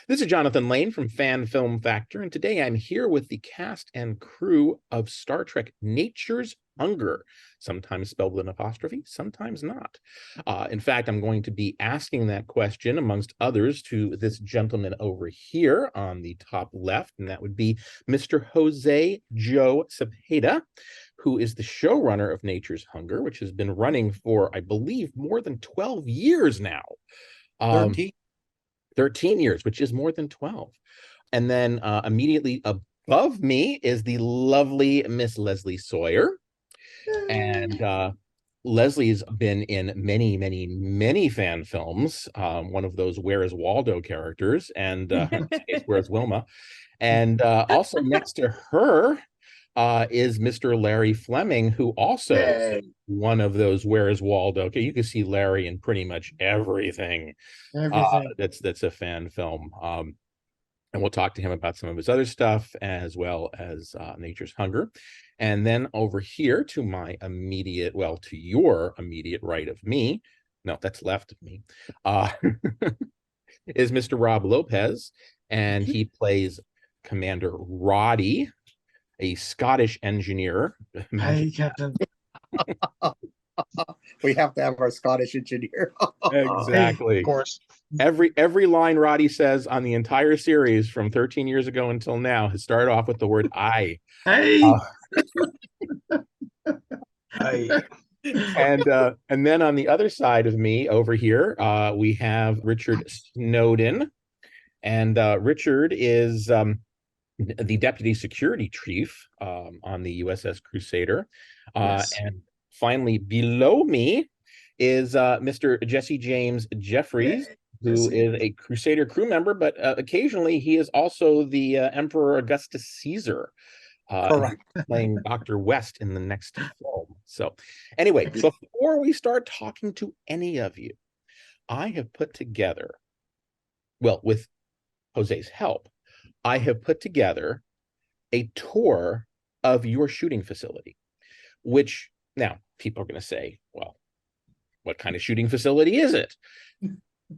This is Jonathan Lane from Fan Film Factor, and today I'm here with the cast and crew of Star Trek Nature's Hunger, sometimes spelled with an apostrophe, sometimes not. In fact, I'm going to be asking that question, amongst others, to this gentleman over here on the top left, and that would be Mr. Jose Joe Cepeda, who is the showrunner of Nature's Hunger, which has been running for, I believe, more than 12 years now. 13. 13 years, which is more than 12. And then immediately above me is the lovely Miss Leslie Sawyer. And Leslie's been in many, many, many fan films. One of those Where is Waldo characters, and Where's Wilma. And also next to her is Mr. Larry Fleming, who also one of those Where is Waldo. Okay, you can see Larry in pretty much everything. That's a fan film. And we'll talk to him about some of his other stuff as well as Nature's Hunger. And then over here to my immediate, well, to your immediate right of me, no, that's left of me, is Mr. Rob Lopez, and he plays Commander Roddy, a Scottish engineer. Hey, Captain. We have to have our Scottish engineer. Exactly. Hey, of course. Every line Roddy says on the entire series from 13 years ago until now has started off with the word I. Hey. Hey. And then on the other side of me over here, we have Richard Snowden. And Richard is the deputy security chief on the USS Crusader. Yes. And finally, below me is Mr. Jesse James Jeffries, who is a Crusader crew member, but occasionally he is also the Emperor Augustus Caesar, playing Dr. West in the next film. So anyway, before we start talking to any of you, I have put together, well, with Jose's help, I have put together a tour of your shooting facility, which now people are going to say, well, what kind of shooting facility is it?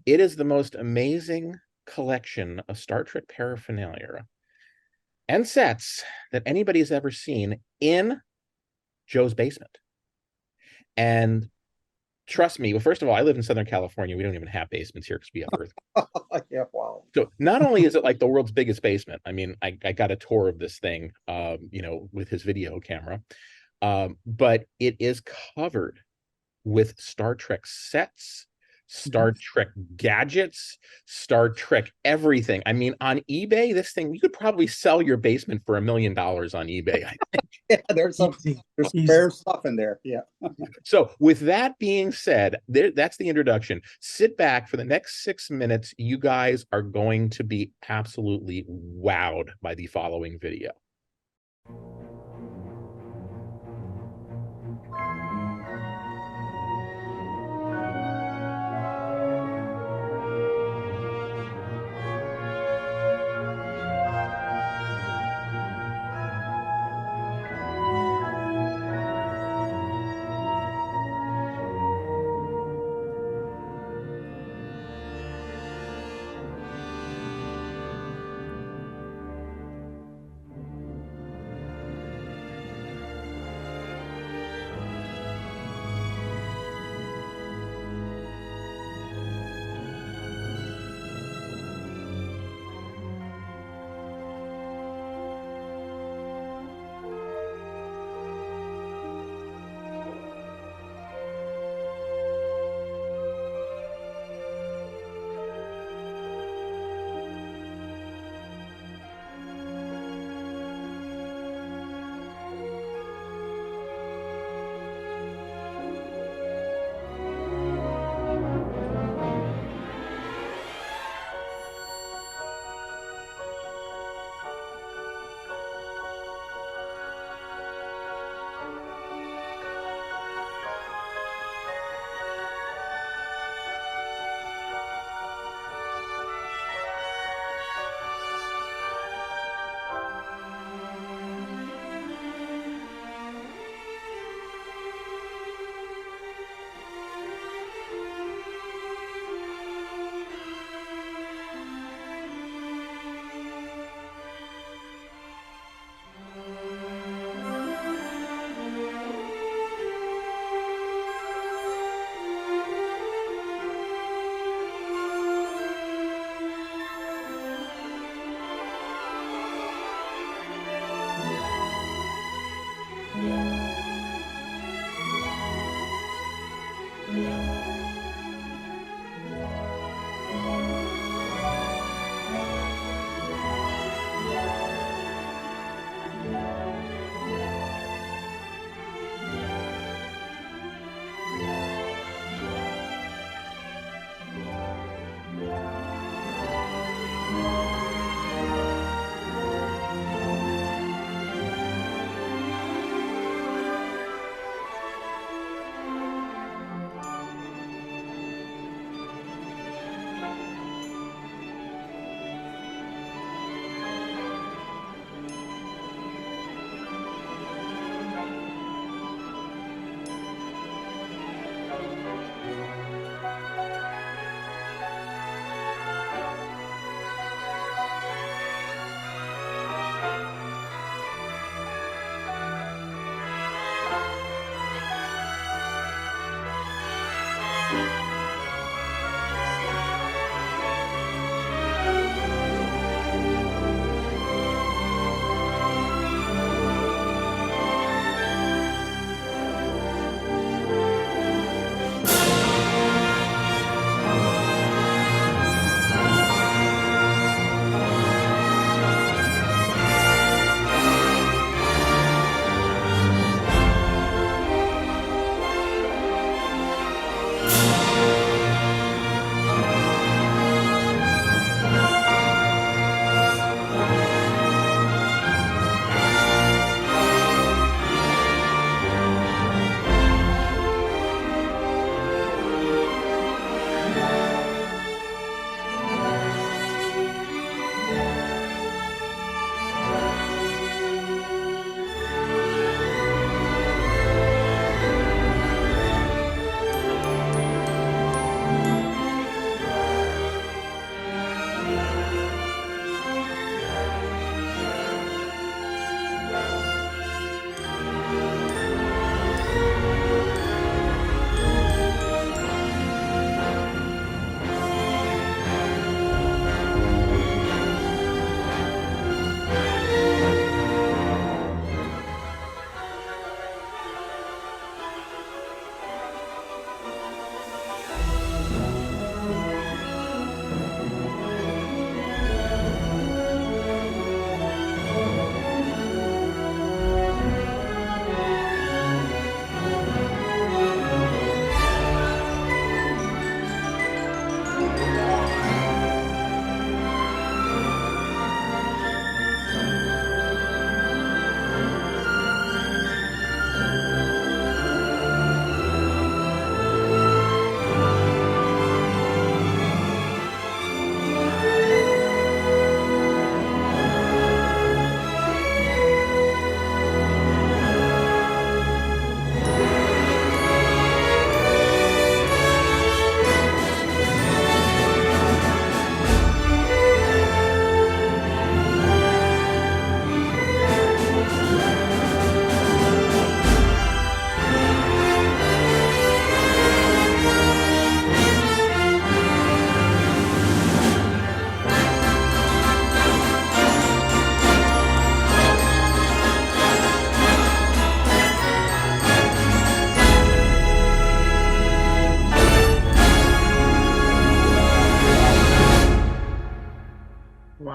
It is the most amazing collection of Star Trek paraphernalia and sets that anybody has ever seen in Joe's basement. And trust me, well, first of all, I live in Southern California. We don't even have basements here because we have Earth. Yeah, wow. So not only is it like the world's biggest basement, I mean, I got a tour of this thing, with his video camera, but it is covered with Star Trek sets, Star Trek gadgets, Star Trek everything. I mean, on eBay, this thing, you could probably sell your basement for $1 million on eBay, I think. Yeah, there's spare stuff in there. Yeah. So with that being said, that's the introduction. Sit back for the next 6 minutes. You guys are going to be absolutely wowed by the following video.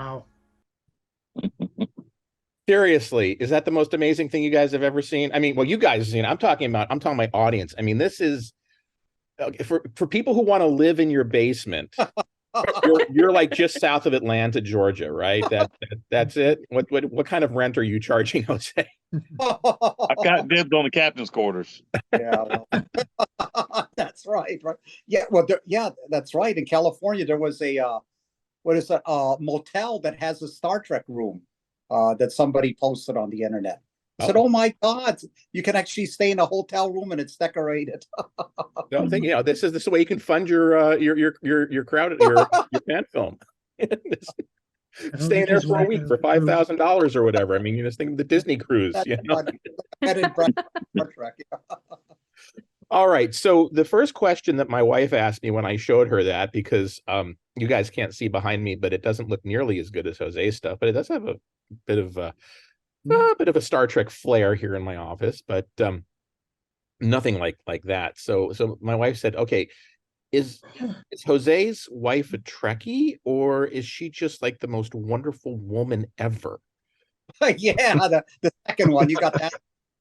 Wow. Seriously, is that the most amazing thing you guys have ever seen? I mean, well, you guys have seen. I'm talking my audience. I mean, this is for people who want to live in your basement. You're like just south of Atlanta, Georgia, right? That's it. What kind of rent are you charging, Jose? I've got dibs on the captain's quarters. Yeah, well, that's right. Yeah, well, yeah, that's right. In California, there was a what is it? Motel that has a Star Trek room that somebody posted on the internet. I said, "Oh my God, you can actually stay in a hotel room and it's decorated." Don't think this is the way you can fund your crowd your fan film. Staying there for a week for $5,000 or whatever. I mean, you just think of the Disney cruise. That's You know? Star Trek. Yeah. All right. So the first question that my wife asked me when I showed her that, because you guys can't see behind me, but it doesn't look nearly as good as Jose's stuff, but it does have a bit of a Star Trek flair here in my office, but nothing like that. So my wife said, "Okay, is Jose's wife a Trekkie, or is she just like the most wonderful woman ever?" Yeah, the second one, you got that.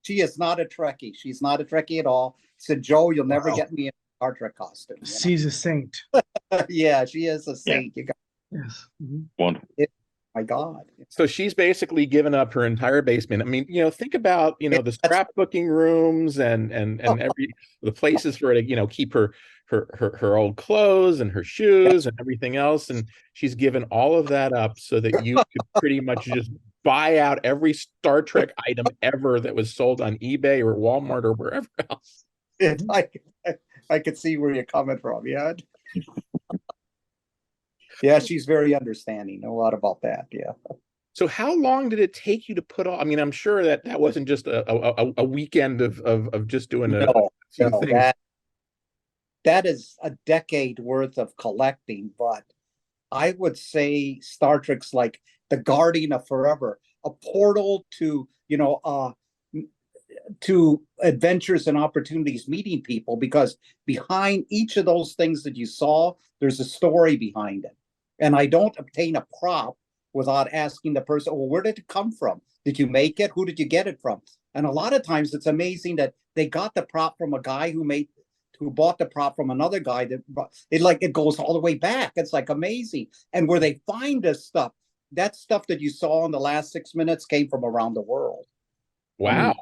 She is not a Trekkie. She's not a Trekkie at all. Said, "Joe, you'll never get me in a Star Trek costume." You know? She's a saint. Yeah, she is a saint. You got Yes. Wonderful. my God. So she's basically given up her entire basement. I mean, think about, the scrapbooking rooms and the places for her to, keep her old clothes and her shoes and everything else. And she's given all of that up so that you could pretty much just buy out every Star Trek item ever that was sold on eBay or Walmart or wherever else. I could see where you're coming from. Yeah. Yeah, she's very understanding. Know a lot about that. Yeah. So how long did it take you to put all? I mean, I'm sure that wasn't just a weekend of just doing few things. That is a decade worth of collecting, but I would say Star Trek's like the Guardian of Forever, a portal to, to adventures and opportunities, meeting people, because behind each of those things that you saw, there's a story behind it. And I don't obtain a prop without asking the person, well, where did it come from? Did you make it? Who did you get it from? And a lot of times it's amazing that they got the prop from a guy who bought the prop from another guy it goes all the way back. It's like amazing. And where they find this stuff, that stuff that you saw in the last 6 minutes came from around the world. Wow.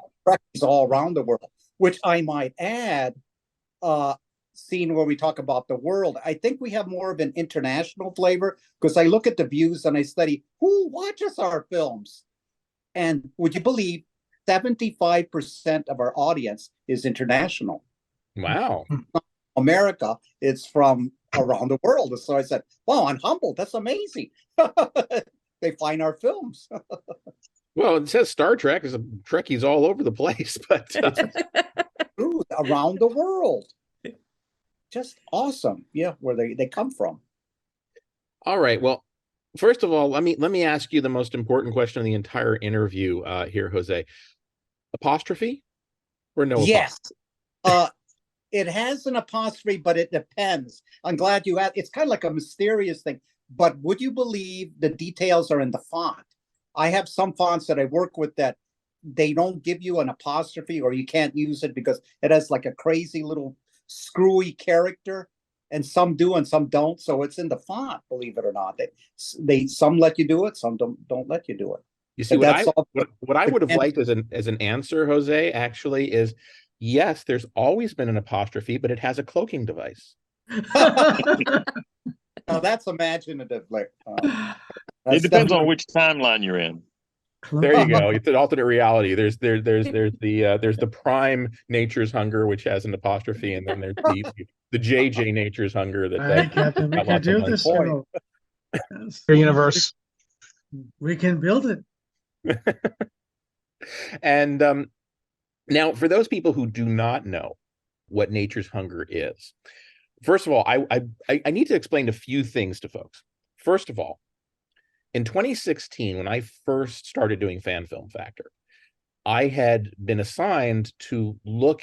It's all around the world, which I might add, scene where we talk about the world, I think we have more of an international flavor, because I look at the views and I study who watches our films. And would you believe 75% of our audience is international? Wow. America, it's from around the world. So I said, wow, I'm humbled. That's amazing. They find our films. Well, it says Star Trek is Trekkies all over the place, but around the world. Just awesome. Yeah, where they come from. All right. Well, first of all, let me ask you the most important question of the entire interview here, Jose. Apostrophe or no? Yes. It has an apostrophe, but it depends. I'm glad you asked. It's kind of like a mysterious thing. But would you believe the details are in the font? I have some fonts that I work with that they don't give you an apostrophe, or you can't use it because it has like a crazy little screwy character, and some do and some don't. So it's in the font, believe it or not. They some let you do it, some don't let you do it. You see, what I would have liked as an answer, Jose, actually is yes, there's always been an apostrophe, but it has a cloaking device. Now that's imaginative. It depends on which timeline you're in. There you go. It's an alternate reality. There's the prime Nature's Hunger, which has an apostrophe, and then there's the JJ Nature's Hunger Captain, we can do this. Your universe. We can build it. And now, for those people who do not know what Nature's Hunger is, first of all, I need to explain a few things to folks. First of all, in 2016, when I first started doing Fan Film Factor, I had been assigned to look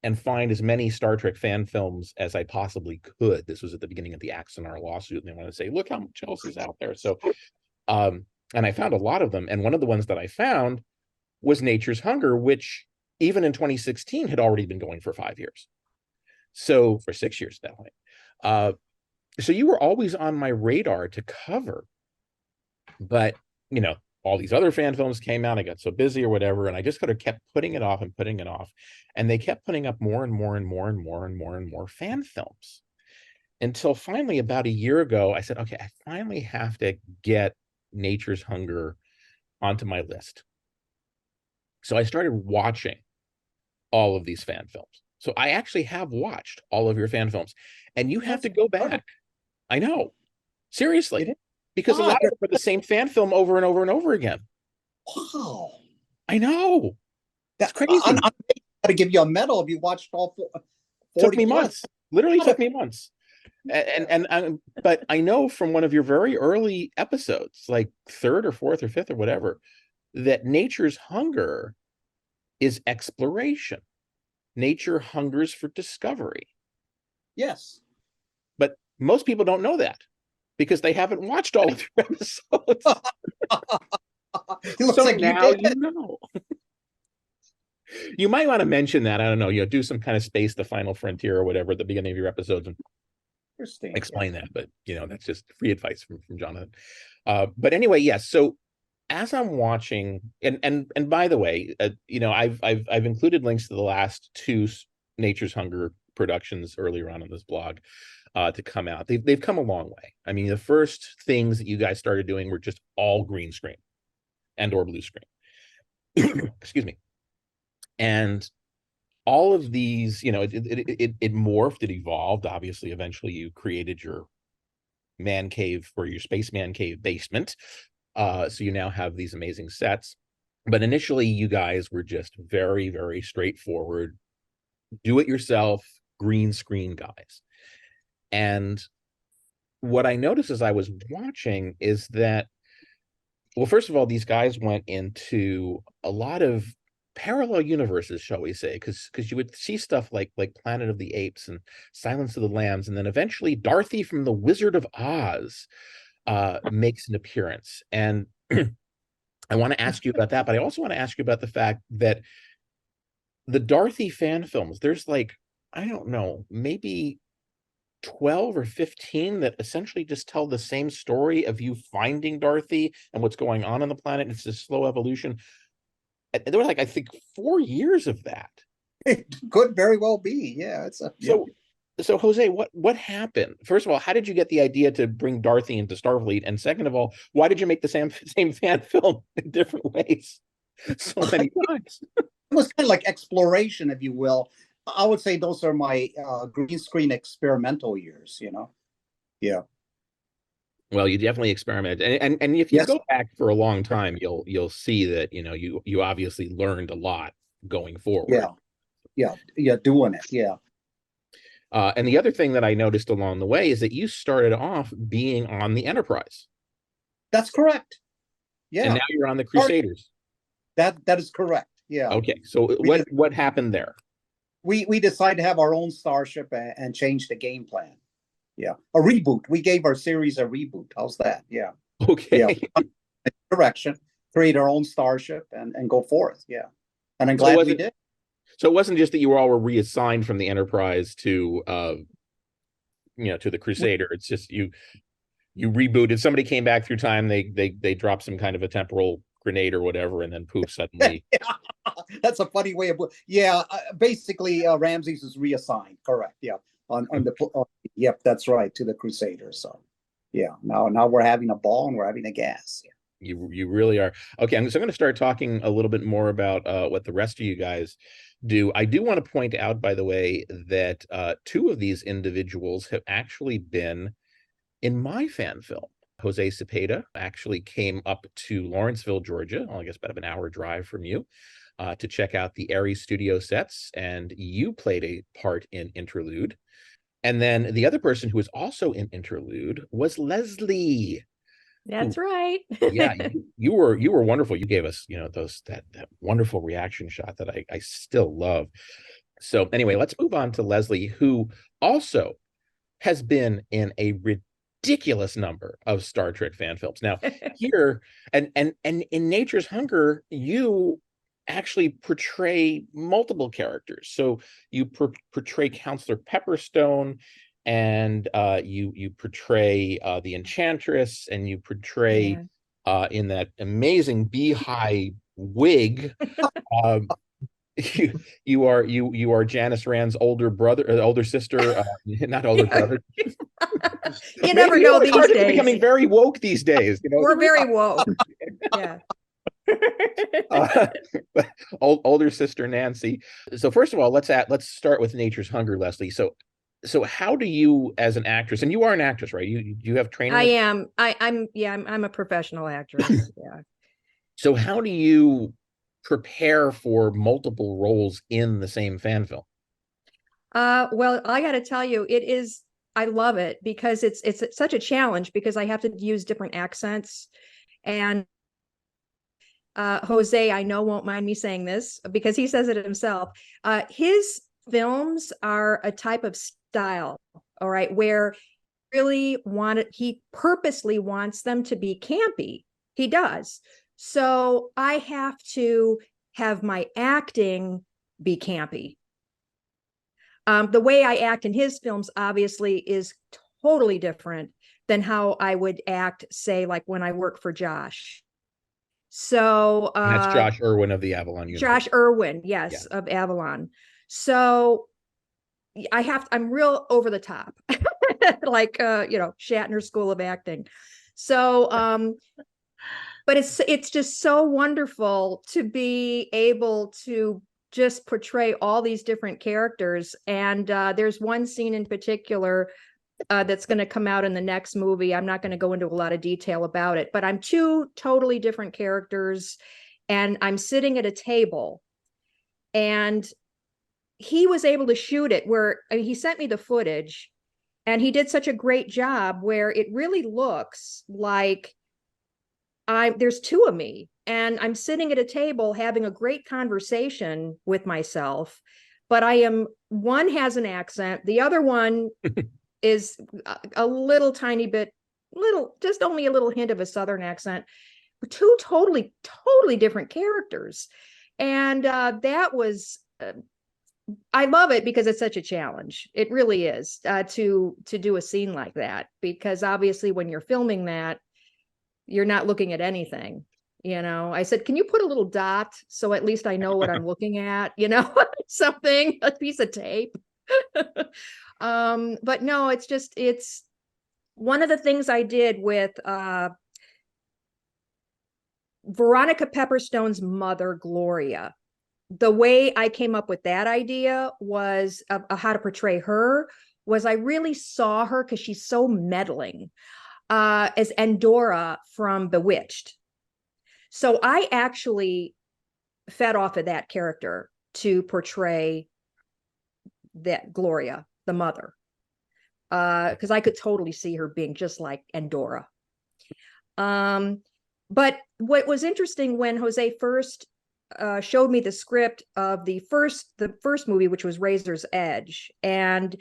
and find as many Star Trek fan films as I possibly could. This was at the beginning of the Axonar lawsuit, and they wanted to say, look how much else is out there. So And I found a lot of them. And one of the ones that I found was Nature's Hunger, which even in 2016 had already been going for 5 years. So for 6 years at that point. So you were always on my radar to cover. But, you know, all these other fan films came out. I got so busy or whatever, and I just kind of kept putting it off and putting it off. And they kept putting up more and more and more and more and more and more fan films. Until finally, about a year ago, I said, okay, I finally have to get Nature's Hunger onto my list. So I started watching all of these fan films. So I actually have watched all of your fan films, and you have to go back. I know, seriously, because a lot of them are the same fan film over and over and over again. Wow. I know. That's crazy. I'm got to give you a medal if you watched all 40 took me months. Literally took me months. But I know from one of your very early episodes, like 3rd or 4th or 5th or whatever, that Nature's Hunger is exploration. Nature hungers for discovery. Yes. But most people don't know that because they haven't watched all of your episodes. It looks So like now you did. you know. You might want to mention that. I don't know. You know, do some kind of Space the Final Frontier or whatever at the beginning of your episodes and explain that. But, you know, that's just free advice from Jonathan. But anyway, yes. So as I'm watching, and by the way, you know, I've included links to the last 2 Nature's Hunger productions earlier on in this blog to come out. They've come a long way. I mean, the first things that you guys started doing were just all green screen and or blue screen. Excuse me. And all of these, you know, it morphed, it evolved. Obviously, eventually you created your man cave or your space man cave basement. So you now have these amazing sets. But initially, you guys were just very, very straightforward, do-it-yourself, green screen guys. And what I noticed as I was watching is that, well, first of all, these guys went into a lot of parallel universes, shall we say, because you would see stuff like Planet of the Apes and Silence of the Lambs, and then eventually Dorothy from the Wizard of Oz makes an appearance. And I want to ask you about that, but I also want to ask you about the fact that the Dorothy fan films, there's like, I don't know, maybe 12 or 15 that essentially just tell the same story of you finding Dorothy and what's going on the planet. It's a slow evolution. There were like, I think, 4 years of that. It could very well be. Yeah. So Jose, what happened? First of all, how did you get the idea to bring Dorothy into Starfleet? And second of all, why did you make the same fan film in different ways so many times? It was kind of like exploration, if you will. I would say those are my green screen experimental years, you know? Yeah. Well, you definitely experimented. And if you go back for a long time, you'll see that, you know, you obviously learned a lot going forward. Yeah, doing it. Yeah. And the other thing that I noticed along the way is that you started off being on the Enterprise. That's correct. Yeah. And now you're on the Crusaders. That is correct. Yeah. Okay. So what happened there? We decided to have our own starship and change the game plan. Yeah. A reboot. We gave our series a reboot. How's that? Yeah. Okay. Yeah. Direction, create our own starship and go forth. Yeah. And I'm glad we did. So it wasn't just that you all were reassigned from the Enterprise to you know, to the Crusader. It's just you rebooted. Somebody came back through time, they dropped some kind of a temporal grenade or whatever, and then poof, suddenly. That's a funny way of basically Ramses is reassigned. Correct. Yeah. On the yep, that's right, to the Crusaders. So yeah, now we're having a ball and we're having a gas. Yeah. You really are. Okay, I'm going to start talking a little bit more about what the rest of you guys do. I do want to point out, by the way, that 2 of these individuals have actually been in my fan film. Jose Cepeda actually came up to Lawrenceville, Georgia, I guess about an hour drive from you, to check out the Aries Studio sets, and you played a part in Interlude. And then the other person who was also in Interlude was Leslie. That's right. Yeah, you were wonderful. You gave us, you know, that wonderful reaction shot that I still love. So anyway, let's move on to Leslie, who also has been in a ridiculous number of Star Trek fan films. Now, here and in Nature's Hunger, you actually portray multiple characters. So you portray Counselor Pepperstone, and you portray the Enchantress, and you portray in that amazing beehive wig. You are Janice Rand's older sister, not older brother. You never know these days. Becoming very woke these days. You know, we're very woke. Yeah. Older sister Nancy. So first of all, let's start with Nature's Hunger, Leslie. So how do you, as an actress, and you are an actress, right? You have training? I am. I'm a professional actress. Yeah. So how do you prepare for multiple roles in the same fan film? Well, I got to tell you, I love it because it's such a challenge because I have to use different accents. And Jose, I know, won't mind me saying this because he says it himself. His films are a type of style, all right, where he purposely wants them to be campy. He does. So I have to have my acting be campy. The way I act in his films obviously is totally different than how I would act, say, like when I work for Josh. So and that's Josh Irwin of the Avalon universe. Josh Irwin, yes, of Avalon. So I'm real over the top, like Shatner School of Acting. So but it's just so wonderful to be able to just portray all these different characters. And there's one scene in particular that's going to come out in the next movie. I'm not going to go into a lot of detail about it, but I'm two totally different characters, and I'm sitting at a table, and he was able to shoot it where he sent me the footage, and he did such a great job where it really looks like there's two of me, and I'm sitting at a table having a great conversation with myself, but one has an accent, the other one is a little tiny bit, just only a little hint of a Southern accent. Two totally different characters. And that was, I love it because it's such a challenge. It really is to do a scene like that, because obviously when you're filming that, you're not looking at anything. I said, can you put a little dot so at least I know what I'm looking at, something, a piece of tape. But no, it's one of the things I did with Veronica Pepperstone's mother, Gloria. The way I came up with that idea was how to portray her was I really saw her, because she's so meddling, as Endora from Bewitched. So I actually fed off of that character to portray that Gloria, the mother, because I could totally see her being just like Endora. But what was interesting, when Jose first showed me the script of the first movie, which was Razor's Edge, and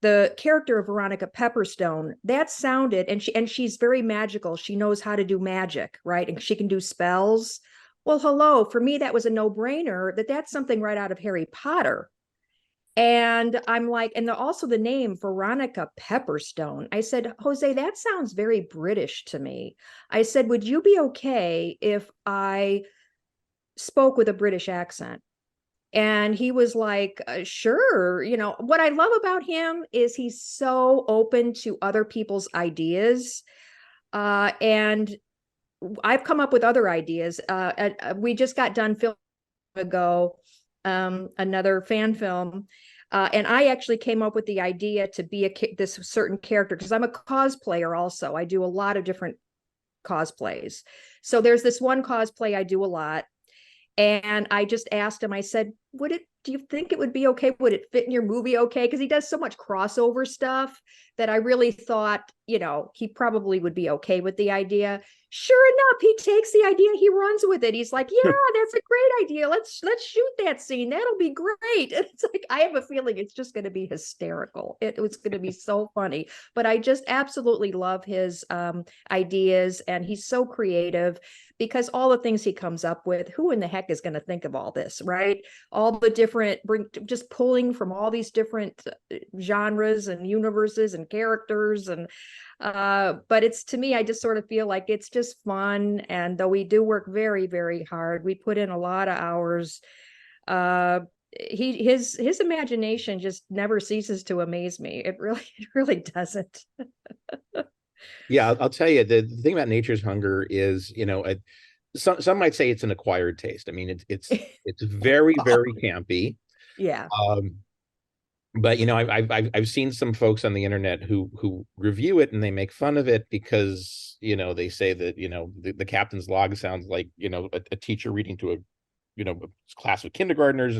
the character of Veronica Pepperstone, that sounded, and she's very magical. She knows how to do magic, right? And she can do spells. Well, hello, for me, that was a no-brainer that's something right out of Harry Potter. And I'm like, and also the name Veronica Pepperstone. I said, Jose, that sounds very British to me. I said, would you be okay if I spoke with a British accent? And he was like, sure. What I love about him is he's so open to other people's ideas. And I've come up with other ideas. We just got done filming ago, another fan film. And I actually came up with the idea to be this certain character, because I'm a cosplayer also. I do a lot of different cosplays. So there's this one cosplay I do a lot. And I just asked him, I said, do you think it would be okay? Would it fit in your movie okay? Because he does so much crossover stuff that I really thought, he probably would be okay with the idea. Sure enough, he takes the idea, he runs with it. He's like, yeah, that's a great idea. Let's shoot that scene. That'll be great. And it's like, I have a feeling it's just going to be hysterical. It was going to be so funny. But I just absolutely love his ideas, and he's so creative, because all the things he comes up with, who in the heck is going to think of all this, right? All the different, just pulling from all these different genres and universes and characters. And but it's, to me, I just sort of feel like it's just fun. And though we do work very, very hard, we put in a lot of hours. His imagination just never ceases to amaze me. It really doesn't. Yeah, I'll tell you, the thing about Nature's Hunger is, some might say it's an acquired taste. I mean, it's very, very campy. Yeah. But I've seen some folks on the internet who review it, and they make fun of it because they say that the captain's log sounds like a teacher reading to a class of kindergartners,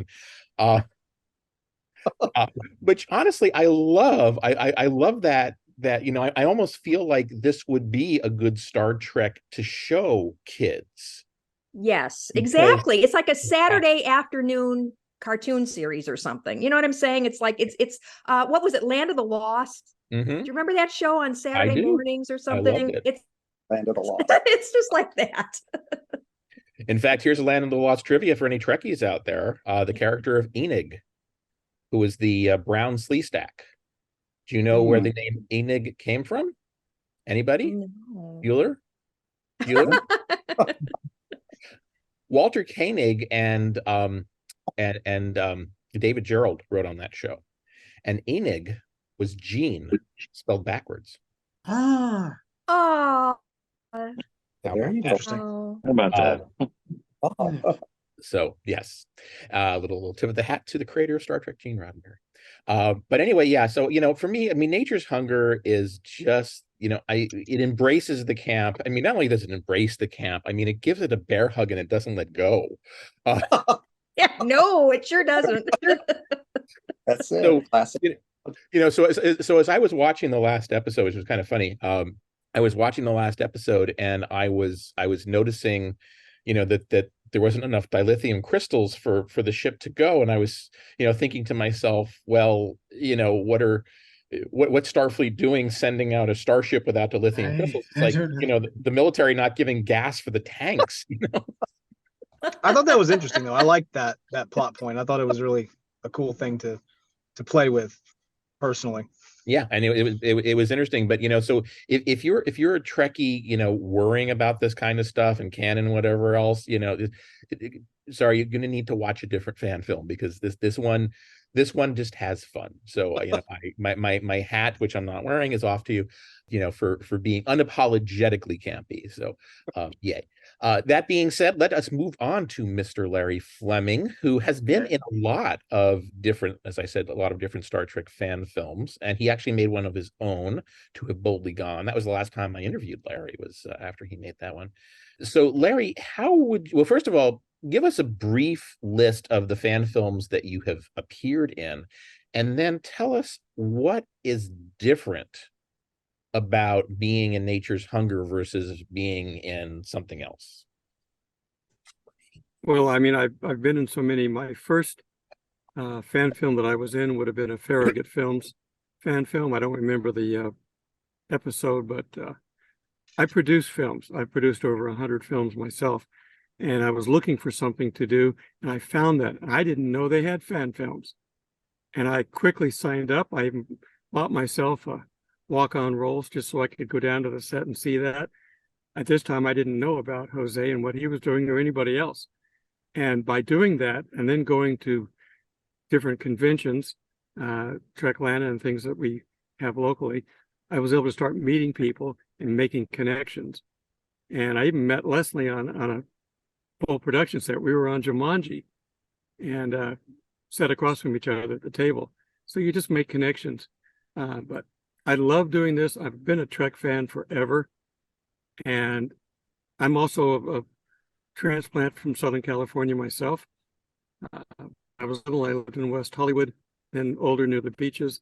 and which honestly I love. I love that I almost feel like this would be a good Star Trek to show kids. Yes, exactly. It's like a Saturday afternoon cartoon series or something. You know what I'm saying? It's like it's what was it, Land of the Lost? Mm-hmm. Do you remember that show on Saturday mornings or something? It's Land of the Lost. It's just like that. In fact, here's a Land of the Lost trivia for any Trekkies out there. The character of Enig, who was the brown Sleestack. Do you know where the name Enig came from? Anybody? No. Bueller? Walter Koenig and David Gerald wrote on that show, and Enig was Gene spelled backwards. Ah, Oh. Very interesting. Oh. How about that? So yes, little tip of the hat to the creator of Star Trek, Gene Roddenberry. But anyway, yeah. So for me, I mean, Nature's Hunger is just it embraces the camp. I mean, not only does it embrace the camp, I mean, it gives it a bear hug and it doesn't let go. Yeah, no, it sure doesn't. That's it. So, Classic. So as I was watching the last episode, which was kind of funny, I was watching the last episode, and I was noticing, that there wasn't enough dilithium crystals for the ship to go, and I was, thinking to myself, well, what's Starfleet doing sending out a starship without dilithium crystals? It's like, the military not giving gas for the tanks. I thought that was interesting, though. I liked that plot point. I thought it was really a cool thing to play with, personally. Yeah, and it was interesting, but so if you're a Trekkie, worrying about this kind of stuff and canon and whatever else, sorry, you're going to need to watch a different fan film, because this one just has fun. So my hat, which I'm not wearing, is off to you, for being unapologetically campy. So yay. That being said, let us move on to Mr. Larry Fleming, who has been in a lot of different, as I said, a lot of different Star Trek fan films, and he actually made one of his own, To Have Boldly Gone. That was the last time I interviewed Larry, was after he made that one. So Larry, well, first of all, give us a brief list of the fan films that you have appeared in, and then tell us what is different about being in Nature's Hunger versus being in something else. Well, I mean, I've been in so many. My first fan film that I was in would have been a Farragut Films fan film. I don't remember the episode, but I produce films. I produced over 100 films myself, and I was looking for something to do, and I found that. I didn't know they had fan films, and I quickly signed up. I even bought myself a walk-on roles just so I could go down to the set and see that. At this time, I didn't know about Jose and what he was doing or anybody else. And by doing that, and then going to different conventions, Treklana and things that we have locally, I was able to start meeting people and making connections. And I even met Leslie on a full production set. We were on Jumanji and sat across from each other at the table. So you just make connections. But I love doing this. I've been a Trek fan forever. And I'm also a transplant from Southern California myself. I was little, I lived in West Hollywood, then older near the beaches.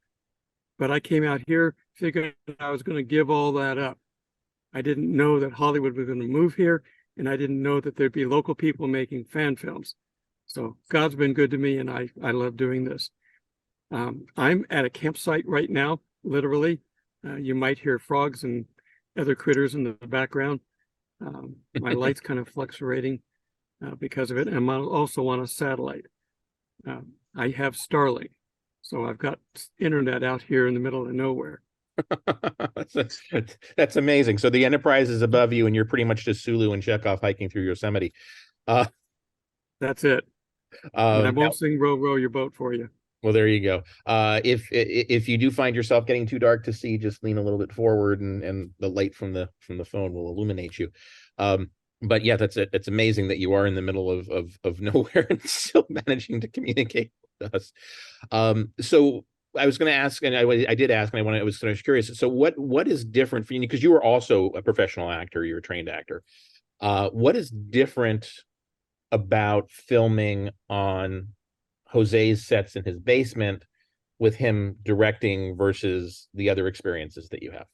But I came out here thinking I was going to give all that up. I didn't know that Hollywood was going to move here, and I didn't know that there'd be local people making fan films. So God's been good to me, and I love doing this. I'm at a campsite right now, literally. You might hear frogs and other critters in the background. My light's kind of fluctuating because of it. And I'm also on a satellite. I have Starlink, so I've got internet out here in the middle of nowhere. That's amazing. So the Enterprise is above you, and you're pretty much just Sulu and Chekhov hiking through Yosemite. That's it. And I won't sing "Row, Row Your Boat" for you. Well, there you go. If you do find yourself getting too dark to see, just lean a little bit forward, and the light from the phone will illuminate you. But yeah, that's it. It's amazing that you are in the middle of nowhere and still managing to communicate with us. So I was going to ask, and I did ask, and I was sort of curious. So what is different for you? Because you were also a professional actor, you're a trained actor. What is different about filming on Jose's sets in his basement with him directing versus the other experiences that you have?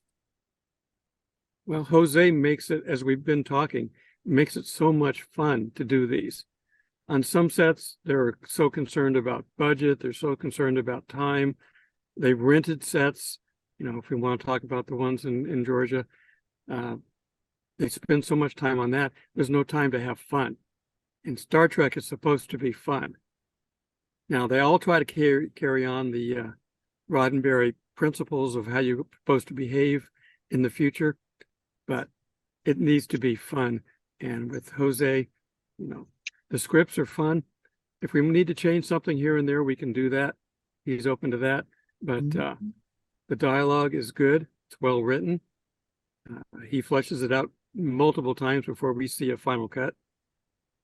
Well, Jose makes it, as we've been talking, makes it so much fun to do these. On some sets, they're so concerned about budget, they're so concerned about time. They've rented sets, if we want to talk about the ones in Georgia, they spend so much time on that, there's no time to have fun. And Star Trek is supposed to be fun. Now, they all try to carry on the Roddenberry principles of how you're supposed to behave in the future, but it needs to be fun. And with Jose, the scripts are fun. If we need to change something here and there, we can do that. He's open to that. But the dialogue is good. It's well written. He fleshes it out multiple times before we see a final cut.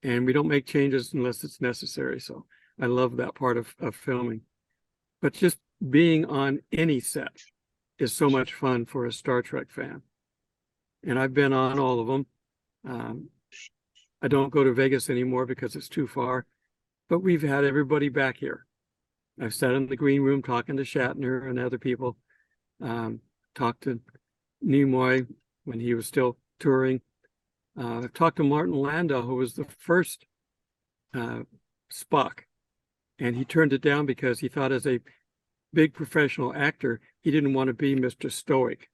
And we don't make changes unless it's necessary. So I love that part of filming. But just being on any set is so much fun for a Star Trek fan. And I've been on all of them. I don't go to Vegas anymore because it's too far. But we've had everybody back here. I've sat in the green room talking to Shatner and other people. Talked to Nimoy when he was still touring. I've talked to Martin Landau, who was the first Spock. And he turned it down because he thought, as a big professional actor, he didn't want to be Mr. Stoic.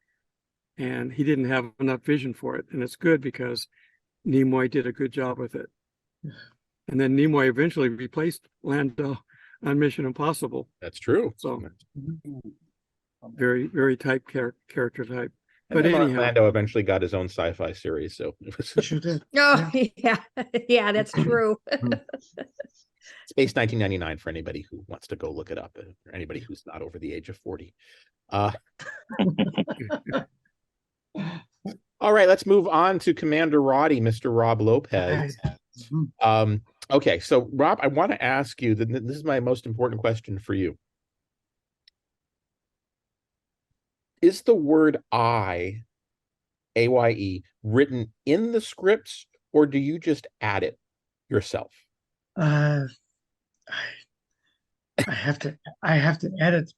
And he didn't have enough vision for it. And it's good because Nimoy did a good job with it. And then Nimoy eventually replaced Landau on Mission Impossible. That's true. So very, very type character type. But anyhow, Landau eventually got his own sci-fi series. So Sure did. Oh, yeah, that's true. Space 1999 for anybody who wants to go look it up, or anybody who's not over the age of 40. All right, let's move on to Commander Roddy, Mr. Rob Lopez. Okay, so Rob, I want to ask you, this is my most important question for you. Is the word I, A-Y-E, written in the scripts, or do you just add it yourself? I have to edit,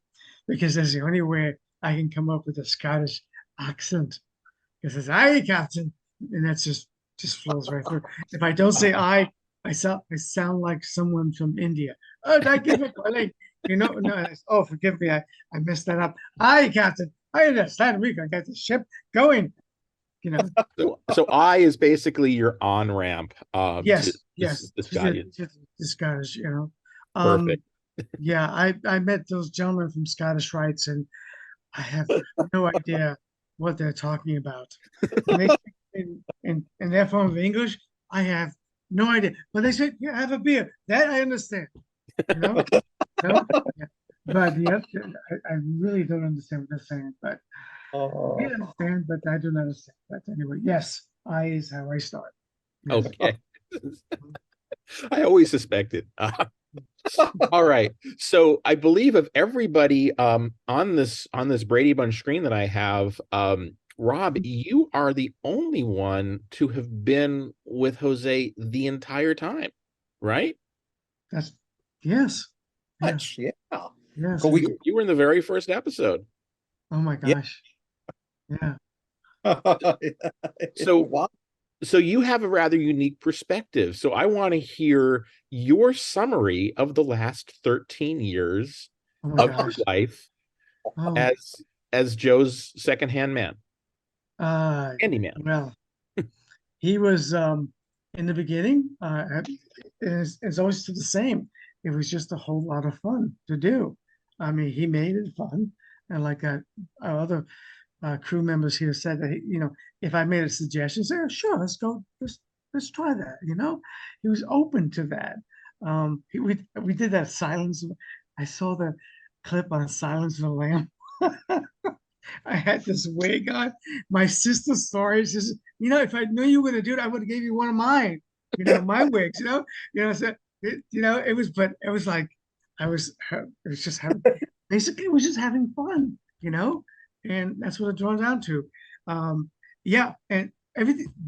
because that's the only way I can come up with a Scottish accent. Because it's "Aye, Captain," and that's just flows right through. If I don't say I sound like someone from India. Oh, that give it, like, no. Oh, forgive me, I messed that up. Aye, Captain. I understand. We can get the ship going. So I is basically your on ramp. Yes, the Scottish. The Scottish, Perfect. Yeah, I met those gentlemen from Scottish Rites, and I have no idea what they're talking about. And they speak in their form of English, I have no idea. But they said, "Yeah, have a beer." That I understand. No? Yeah. But the other, I really don't understand what they're saying. But I understand, but I do not understand. But anyway, yes, I is how I start. Yes. Okay. I always suspected. All right. So I believe of everybody on this Brady Bunch screen that I have, Rob, you are the only one to have been with Jose the entire time, right? Yes. Yeah. Much, yeah. Yes. But we, You were in the very first episode. Oh my Yeah. gosh. Yeah. So wow. So you have a rather unique perspective. So I want to hear your summary of the last 13 years Oh my of your gosh. life Oh, as Joe's secondhand man, handyman. well, he was in the beginning, it's always the same. It was just a whole lot of fun to do. I mean, he made it fun. And like our other crew members here said that, if I made a suggestion, say, oh, sure, let's go, let's try that, He was open to that. We did that Silence. I saw the clip on Silence of the Lamb. I had this wig on. My sister's story says, if I knew you were going to do it, I would have gave you one of mine, my wigs, so it was, but it was like, it was just having, basically it was just having fun, and that's what it draws down to. Yeah. And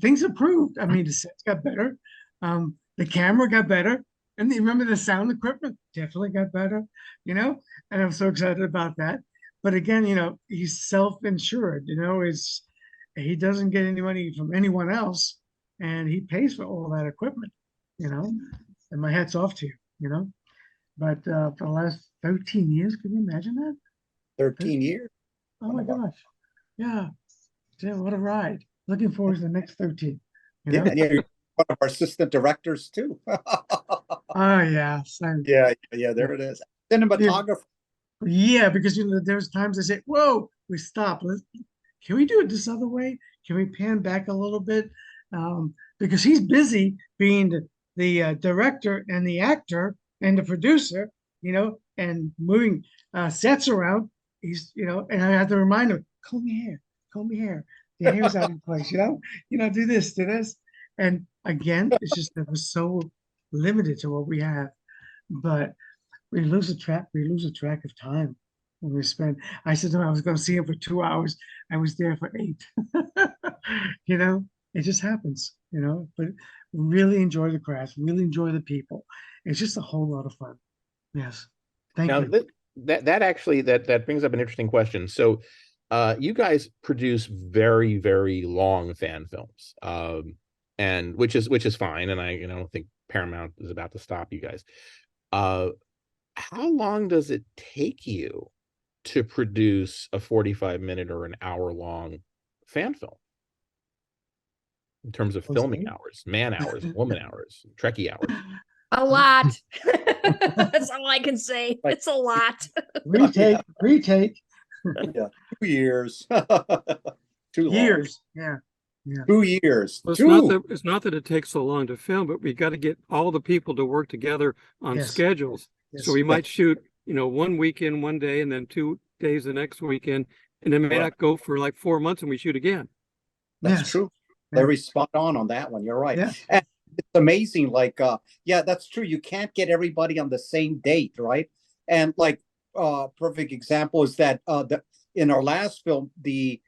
things improved. I mean, the sets got better. The camera got better. And you remember the sound equipment definitely got better, and I'm so excited about that. But again, he's self-insured, he doesn't get any money from anyone else, and he pays for all that equipment, and my hat's off to you, but for the last 13 years, can you imagine that? 13 years. Oh my gosh. Yeah. What a ride. Looking forward to the next 13. Yeah, and you're one of our assistant directors too. Oh yeah. Yeah, there it is. Cinematographer. Yeah, because there's times I say, whoa, we stop. Can we do it this other way? Can we pan back a little bit? Because he's busy being the director and the actor and the producer, and moving sets around. He's, and I have to remind him, comb your hair. The hair's out of place, do this. And again, it's just that we're so limited to what we have. But we lose a track of time when we spend. I said to him I was going to see him for 2 hours. I was there for 8. It just happens, but really enjoy the craft, really enjoy the people. It's just a whole lot of fun. Yes. Thank you. That actually that brings up an interesting question. So you guys produce very, very long fan films, and which is fine. And I don't think Paramount is about to stop you guys. How long does it take you to produce a 45-minute or an hour-long fan film? In terms of filming hours, man hours, woman hours, Trekkie hours. A lot. That's all I can say. It's a lot. Retake. Yeah, 2 years. 2 years. Yeah. 2 years. Well, it's not that it takes so long to film, but we got to get all the people to work together on schedules. Yes. So we might shoot, 1 weekend, 1 day, and then 2 days the next weekend, and it may not go for like 4 months, and we shoot again. That's true. Very spot on that one. You're right. Yeah. And it's amazing. Like, yeah, that's true. You can't get everybody on the same date, right? And like, perfect example is that in our last film, the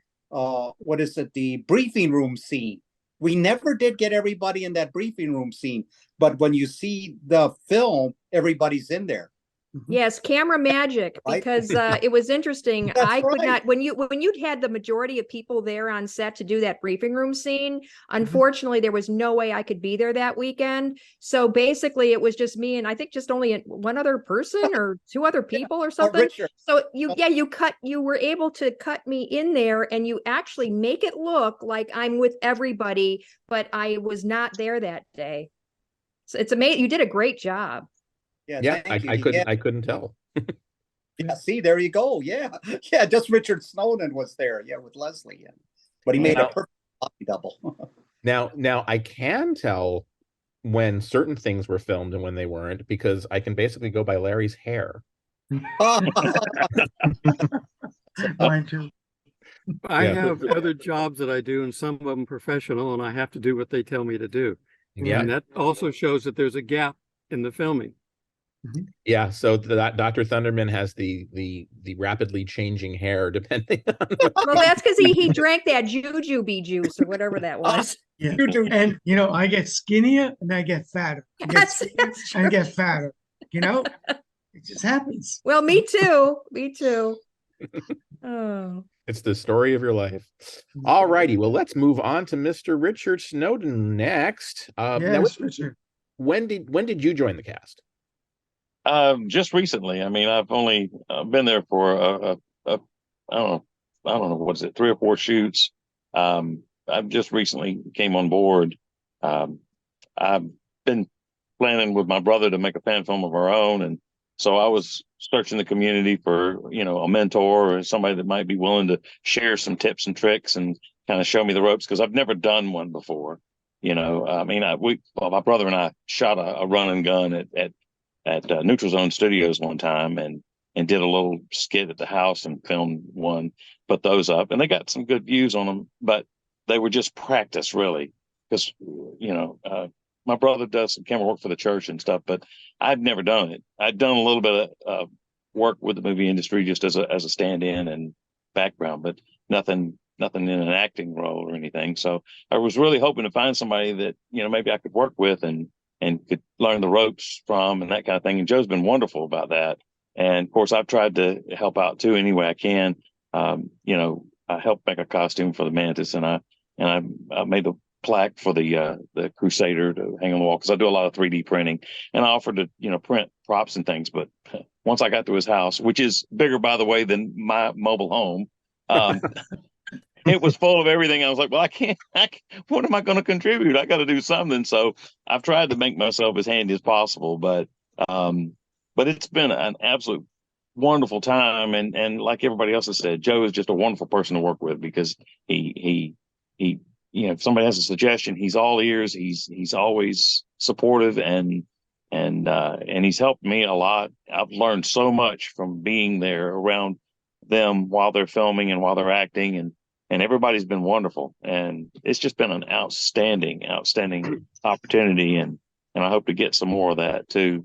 briefing room scene. We never did get everybody in that briefing room scene, but when you see the film, everybody's in there. Yes, camera magic, Right? because it was interesting. That's I could right. not, when you'd had the majority of people there on set to do that briefing room scene, unfortunately, there was no way I could be there that weekend. So basically it was just me and I think just only one other person or 2 other people or something. Richard. So you were able to cut me in there and you actually make it look like I'm with everybody, but I was not there that day. So it's amazing. You did a great job. Yeah, I couldn't tell. Yeah, see, there you go. Yeah, just Richard Snowden was there. Yeah, with Leslie, but he made a perfect body double. Now I can tell when certain things were filmed and when they weren't, because I can basically go by Larry's hair. Mine too. I have other jobs that I do, and some of them professional, and I have to do what they tell me to do. Yeah, And that also shows that there's a gap in the filming. Yeah, so that Dr. Thunderman has the rapidly changing hair depending on Well, that's because he drank that jujube juice or whatever that was. Yeah. And I get skinnier and I get fatter. I get fatter. You know, it just happens. Well, me too. Me too. Oh, It's the story of your life. All righty. Well, let's move on to Mr. Richard Snowden next. Now, Yes, Richard. when did you join the cast? Just recently. I mean, I've only been there for I don't know, what is it, 3 or 4 shoots. I've just recently came on board. I've been planning with my brother to make a fan film of our own, and so I was searching the community for, you know, a mentor or somebody that might be willing to share some tips and tricks and kind of show me the ropes, because I've never done one before. You know, I mean, my brother and I shot a run and gun at Neutral Zone Studios one time, and did a little skit at the house and filmed one, put those up, and they got some good views on them, but they were just practice, really, because, you know, my brother does some camera work for the church and stuff, but I've never done it. I'd done a little bit of work with the movie industry just as a stand-in and background, but nothing in an acting role or anything. So I was really hoping to find somebody that, you know, maybe I could work with and could learn the ropes from and that kind of thing. And Joe's been wonderful about that. And of course, I've tried to help out too any way I can. You know, I helped make a costume for the Mantis, and I made a plaque for the Crusader to hang on the wall, because I do a lot of 3D printing, and I offered to, you know, print props and things. But once I got to his house, which is bigger, by the way, than my mobile home, it was full of everything. I was like, well, I can't, what am I going to contribute? I got to do something. So I've tried to make myself as handy as possible, but it's been an absolute wonderful time. And like everybody else has said, Joe is just a wonderful person to work with, because he, you know, if somebody has a suggestion, he's all ears. He's always supportive, and he's helped me a lot. I've learned so much from being there around them while they're filming and while they're acting, and everybody's been wonderful. And it's just been an outstanding opportunity. And I hope to get some more of that too,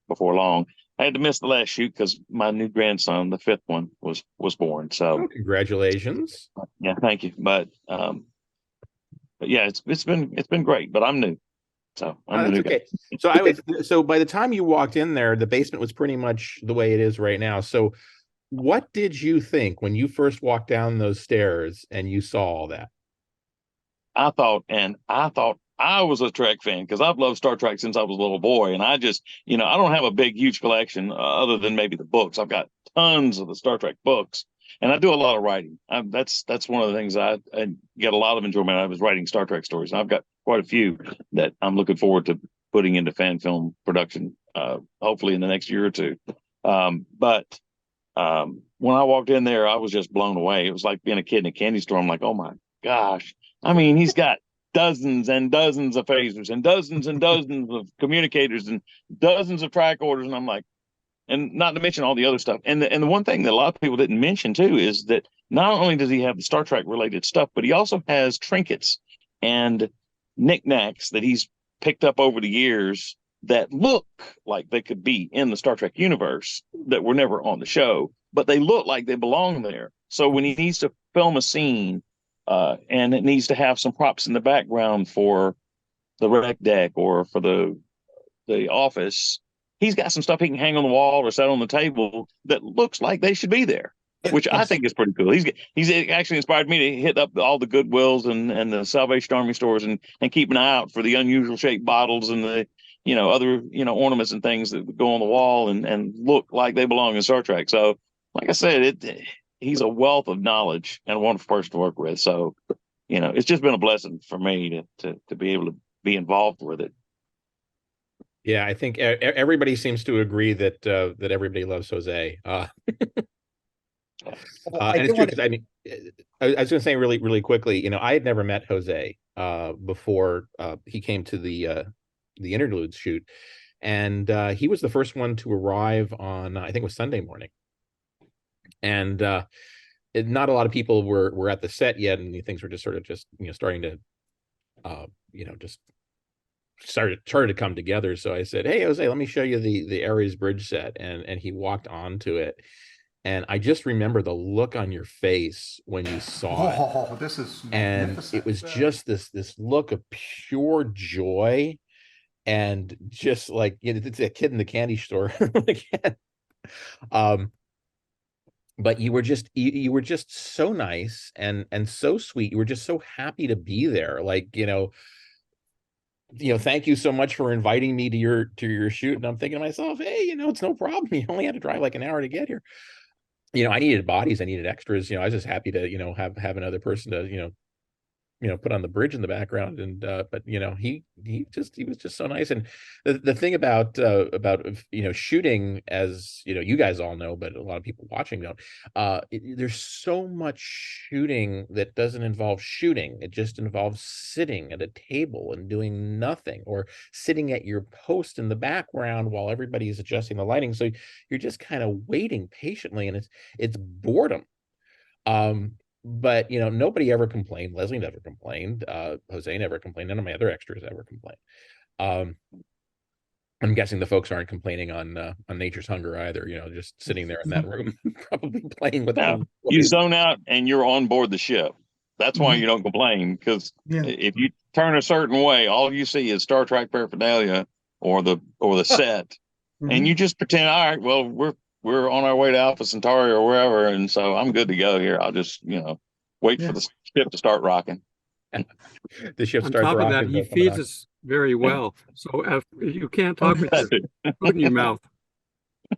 before long. I had to miss the last shoot because my new grandson, the 5th one, was born. So Congratulations. yeah, thank you. But yeah, it's been great, but I'm new. So I'm the new okay. guy. So by the time you walked in there, the basement was pretty much the way it is right now. So what did you think when you first walked down those stairs and you saw all that? I thought I was a Trek fan, because I've loved Star Trek since I was a little boy. And I just, you know, I don't have a big, huge collection other than maybe the books. I've got tons of the Star Trek books, and I do a lot of writing. That's one of the things I get a lot of enjoyment out of, is writing Star Trek stories. And I've got quite a few that I'm looking forward to putting into fan film production, hopefully in the next year or two. But when I walked in there, I was just blown away. It was like being a kid in a candy store. I'm like, oh my gosh. I mean, he's got dozens and dozens of phasers and dozens of communicators and dozens of tricorders. And I'm like, and not to mention all the other stuff. And the one thing that a lot of people didn't mention too is that not only does he have the Star Trek related stuff, but he also has trinkets and knickknacks that he's picked up over the years that look like they could be in the Star Trek universe that were never on the show, but they look like they belong there. So when he needs to film a scene, and it needs to have some props in the background for the rec deck or for the office, he's got some stuff he can hang on the wall or set on the table that looks like they should be there, which I think is pretty cool. He's actually inspired me to hit up all the Goodwills and the Salvation Army stores and keep an eye out for the unusual shaped bottles and the, you know, other, you know, ornaments and things that go on the wall and look like they belong in Star Trek. So, like I said, he's a wealth of knowledge and a wonderful person to work with. So, you know, it's just been a blessing for me to be able to be involved with it. Yeah, I think everybody seems to agree that everybody loves Jose. And it's true, because I mean, I was going to say really quickly, you know, I had never met Jose before he came to the interludes shoot, and he was the first one to arrive on I think it was Sunday morning. And not a lot of people were at the set yet, and things were just sort of you know, starting to you know, just started to come together. So I said, hey Jose, let me show you the Ares Bridge set, and he walked onto it, and I just remember the look on your face when you saw it. Oh, this is magnificent. And it was just this look of pure joy. and just like, it's a kid in the candy store again. But you were just so nice and so sweet. You were just so happy to be there. Like, thank you so much for inviting me to your shoot. And I'm thinking to myself, hey, it's no problem. You only had to drive like an hour to get here. I needed bodies, I needed extras. I was just happy to, have another person to, put on the bridge in the background. And but he was just so nice. And the thing about shooting, as you guys all know, but a lot of people watching don't, there's so much shooting that doesn't involve shooting. It just involves sitting at a table and doing nothing, or sitting at your post in the background while everybody's adjusting the lighting. So you're just kind of waiting patiently, and it's boredom. But nobody ever complained. Leslie never complained. Jose never complained. None of my other extras ever complained. I'm guessing the folks aren't complaining on Nature's Hunger either. Just sitting there in that room, probably playing with Now, them. you zone out and you're on board the ship. That's why you don't complain, because if you turn a certain way, all you see is Star Trek paraphernalia or the set, and you just pretend, all right, well, we're on our way to Alpha Centauri or wherever, and so I'm good to go here. I'll just, wait for the ship to start rocking. The ship On starts top of rocking. that, he feeds us very well. So if you can't talk with your food in your mouth.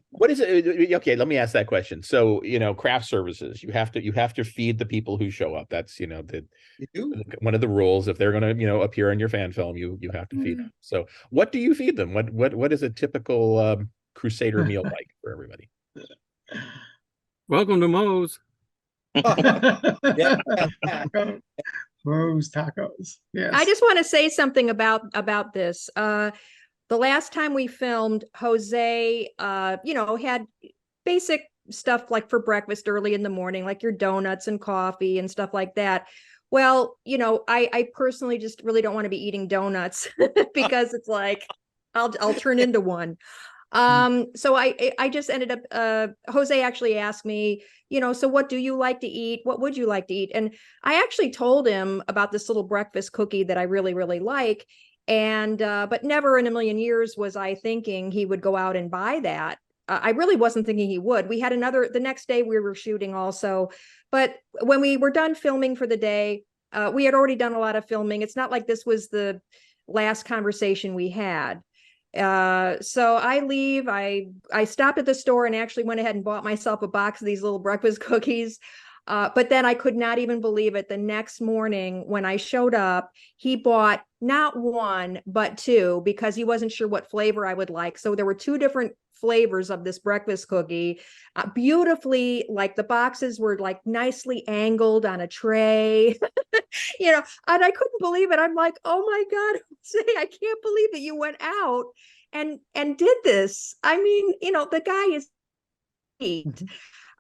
What is it? Okay, let me ask that question. So, craft services, you have to feed the people who show up. That's, one of the rules. If they're going to, appear in your fan film, you have to feed them. So what do you feed them? What is a typical Crusader meal like for everybody? Welcome to Moe's. Moe's tacos. Yes. I just want to say something about this. The last time we filmed, Jose, had basic stuff like for breakfast early in the morning, like your donuts and coffee and stuff like that. Well, I personally just really don't want to be eating donuts because it's like I'll turn into one. So I just ended up, Jose actually asked me, so what do you like to eat? What would you like to eat? And I actually told him about this little breakfast cookie that I really, really like. And, but never in a million years was I thinking he would go out and buy that. I really wasn't thinking he would. We had the next day we were shooting also, but when we were done filming for the day, we had already done a lot of filming. It's not like this was the last conversation we had. So I leave, I stopped at the store and actually went ahead and bought myself a box of these little breakfast cookies. But then I could not even believe it. The next morning when I showed up, he bought not one, but two, because he wasn't sure what flavor I would like. So there were two different flavors of this breakfast cookie, beautifully, like the boxes were like nicely angled on a tray, and I couldn't believe it. I'm like, oh my God, Jose, I can't believe that you went out and did this. I mean, the guy is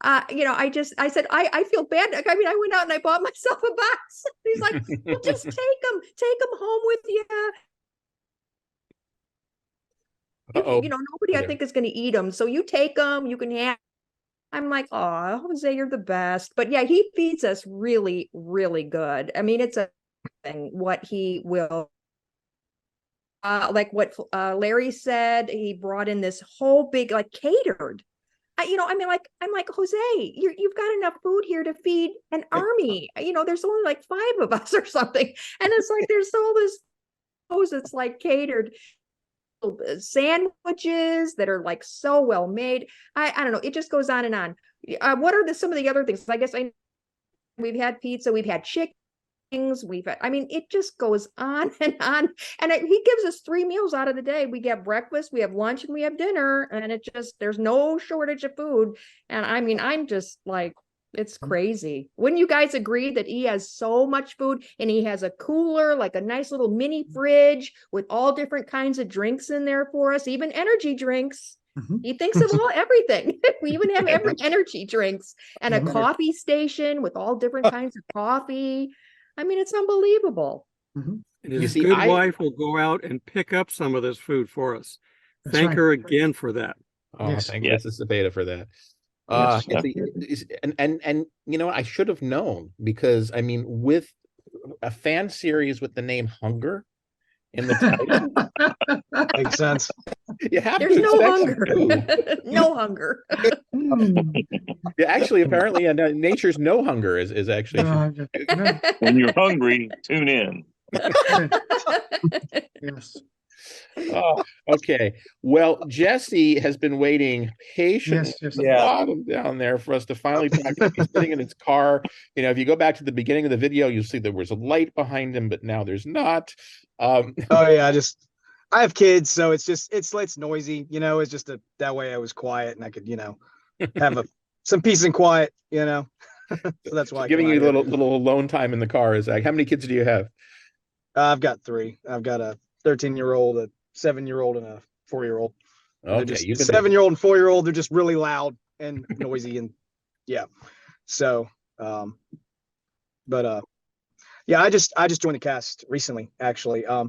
I said, I feel bad. I mean, I went out and I bought myself a box. He's like, well, just take them home with you. Nobody I think is going to eat them. So you take them, you can have. I'm like, oh, Jose, you're the best. But yeah, he feeds us really, really good. I mean, it's a thing what he will. Like what Larry said, he brought in this whole big, like catered. I'm like, Jose, you've got enough food here to feed an army. There's only like 5 of us or something. And it's like, there's all this, it's like catered sandwiches that are like so well made. I don't know. It just goes on and on. What are some of the other things? I guess we've had pizza, we've had chicken. It just goes on and on. And he gives us 3 meals out of the day. We get breakfast, we have lunch, and we have dinner. And there's no shortage of food. And I'm just like, it's crazy. Wouldn't you guys agree that he has so much food, and he has a cooler, like a nice little mini fridge with all different kinds of drinks in there for us, even energy drinks. He thinks of everything. We even have energy drinks and a coffee station with all different kinds of coffee. It's unbelievable. And his good wife will go out and pick up some of this food for us. Thank her again for that. Oh, yes. Thank Mrs. CEPEDA for that. And I should have known, because with a fan series with the name Hunger, in the title. Makes sense. You have There's to no expect some hunger. food. No hunger. Yeah, actually, apparently, nature's no hunger is actually. When you're hungry, tune in. Yes. Oh, okay. Well, Jesse has been waiting patiently Yes, yes. at the Yeah. bottom down there for us to finally talk to him. He's sitting in his car. You know, if you go back to the beginning of the video, you'll see there was a light behind him, but now there's not. Oh yeah, I have kids, so it's noisy, you know. It's just that way I was quiet and I could, you know, have some peace and quiet, you know. So that's why I giving came you out here. little alone time in the car is like, how many kids do you have? I've got 3. I've got a 13-year-old, a 7-year-old, and a 4-year-old. Okay, you've been 7-year-old and 4-year-old. They're just really loud and noisy, and yeah. So, yeah, I just joined the cast recently, actually. I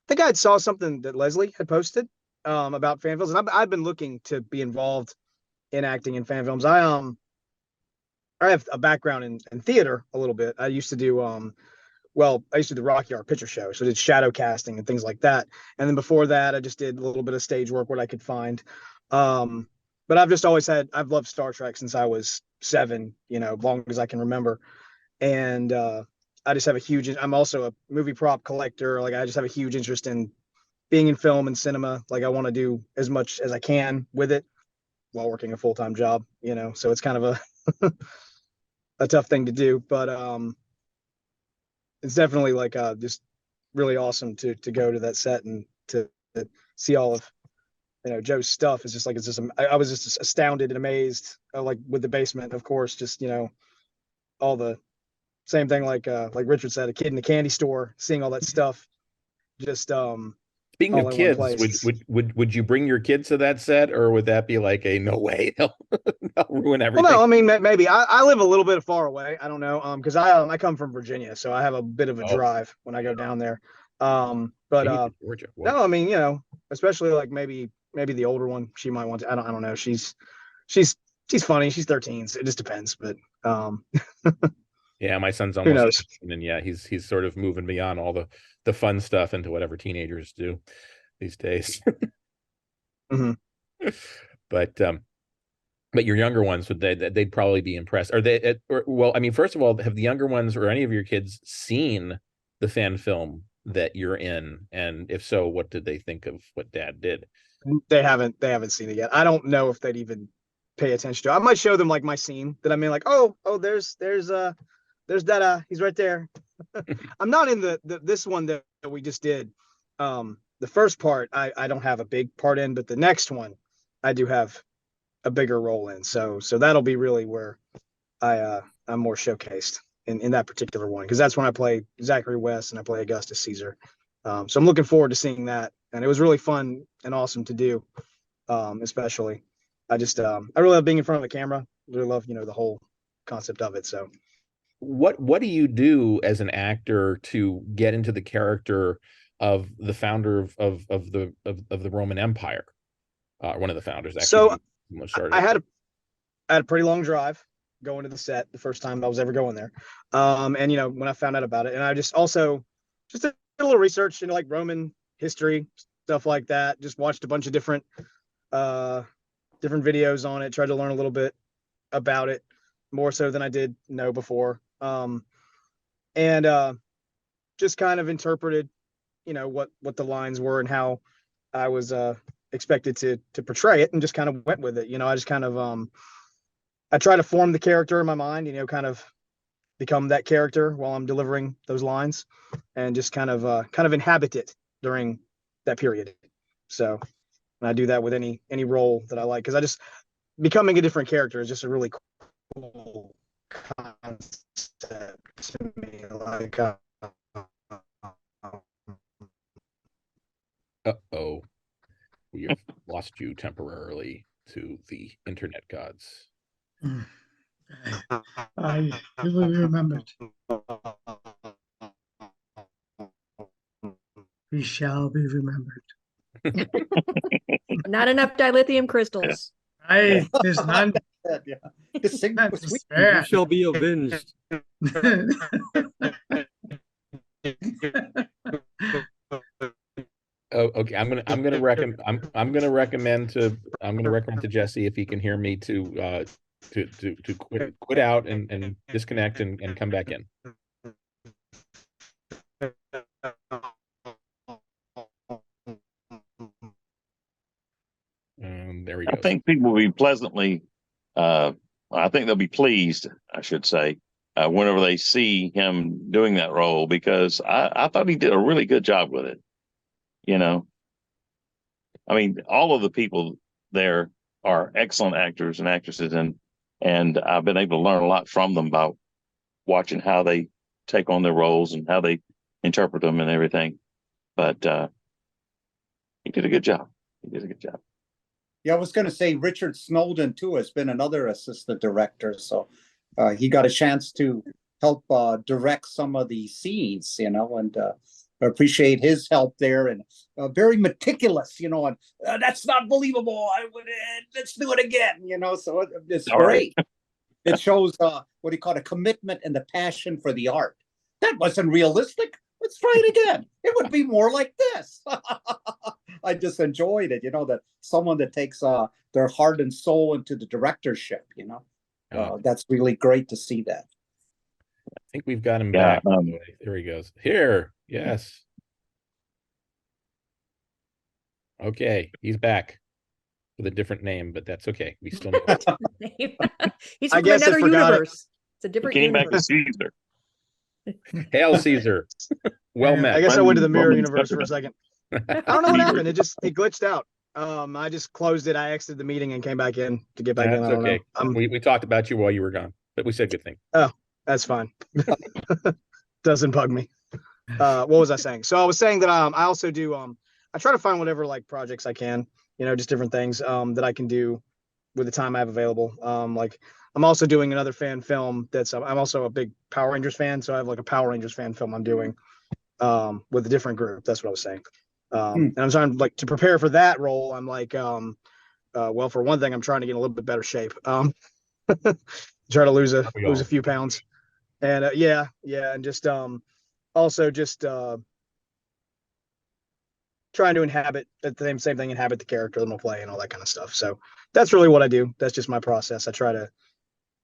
think I had saw something that Leslie had posted about fan films, and I've been looking to be involved in acting in fan films. I have a background in theater a little bit. I used to do the Rocky Horror Picture Show, so I did shadow casting and things like that. And then before that, I just did a little bit of stage work, what I could find. But I've just always I've loved Star Trek since I was 7, you know, long as I can remember. And I just have I'm also a movie prop collector. Like, I just have a huge interest in being in film and cinema. Like, I want to do as much as I can with it while working a full-time job, you know. So it's kind of a tough thing to do, but it's definitely like just really awesome to go to that set and to see all of, you know, Joe's stuff. It's just like, I was just astounded and amazed, like with the basement, of course, just, you know, all the same thing, like Richard said, a kid in the candy store, seeing all that stuff, just Speaking all of in one kids, place. would you bring your kids to that set, or would that be like a no way, they'll ruin everything? Well, no, I mean, maybe I live a little bit far away. I don't know, because I come from Virginia, so I have a bit of a drive when I go down there. But Georgia. no, I mean, you know, especially like maybe the older one, she might want to. I don't know. She's funny. She's 13, so it just depends. But yeah, my son's who almost knows? 16, and yeah, he's sort of moving beyond all the fun stuff into whatever teenagers do these days. Mm-hmm. But your younger ones, they'd probably be impressed. Are they? Well, I mean, first of all, have the younger ones or any of your kids seen the fan film that you're in? And if so, what did they think of what Dad did? They haven't seen it yet. I don't know if they'd even pay attention to it. I might show them like my scene that I'm in, like, oh, there's Dada, he's right there. I'm not in this one that we just did. The first part I don't have a big part in, but the next one I do have a bigger role in. So that'll be really where I'm more showcased in that particular one, because that's when I play Zachary West and I play Augustus Caesar. So I'm looking forward to seeing that, and it was really fun and awesome to do. Especially, I really love being in front of the camera. Really love, you know, the whole concept of it. So what do you do as an actor to get into the character of the founder of the Roman Empire? One of the founders, actually. So I had a pretty long drive going to the set the first time I was ever going there. And you know, when I found out about it, and I just did a little research into like Roman history, stuff like that. Just watched a bunch of different videos on it, tried to learn a little bit about it, more so than I did know before. And just kind of interpreted, you know, what the lines were and how I was expected to portray it, and just kind of went with it. You know, I just kind of I try to form the character in my mind, you know, kind of become that character while I'm delivering those lines, and just kind of inhabit it during that period. So, and I do that with any role that I like, because becoming a different character is just a really cool concept to me. Like, Uh-oh. We have lost you temporarily to the internet gods. I will be remembered. We shall be remembered. Not enough dilithium crystals. There's none. Yeah. Just sing None with to sweet. spare. You shall be avenged. Oh, okay. I'm gonna recommend to Jesse, if he can hear me, to quit out and disconnect and come back in. There he I goes. think people will be pleasantly, I think they'll be pleased, I should say, whenever they see him doing that role, because I thought he did a really good job with it. You know, I mean, all of the people there are excellent actors and actresses, and I've been able to learn a lot from them about watching how they take on their roles and how they interpret them and everything. But he did a good job. He did a good job. Yeah, I was going to say Richard Snowden too has been another assistant director, so he got a chance to help direct some of the scenes, you know, and I appreciate his help there, and very meticulous, you know, and that's not believable. I would let's do it again, you know. So it's All great. right. It shows what do you call it, a commitment and the passion for the art. That wasn't realistic. Let's try it again. It would be more like this. I just enjoyed it, you know, that someone that takes their heart and soul into the directorship, you know. That's really great to see that. I think we've got him Yeah, back. There he goes. Here, yes. Okay, he's back with a different name, but that's okay. We still know. He's I from guess I another forgot it. universe. It's a He different came back to universe. Caesar. Hail Caesar. Well Yeah, met. I guess I went to the mirror Roman universe for a Pepperdine. second. I don't know what happened. It glitched out. I just closed it. I exited the meeting and came back in to get back in. That's I don't okay. know. We talked about you while you were gone, but we said good thing. That's fine. Doesn't bug me. What was I saying? So I was saying that I also do I try to find whatever like projects I can, you know, just different things that I can do with the time I have available. Like I'm also doing another fan film that's I'm also a big Power Rangers fan, so I have like a Power Rangers fan film I'm doing with a different group. That's what I was saying. And I'm trying like to prepare for that role. I'm like well, for one thing, I'm trying to get in a little bit better shape. Try to lose a few pounds. And yeah, and just also just trying to inhabit the same thing, inhabit the character that I'm play and all that kind of stuff. So that's really what I do. That's just my process. I try to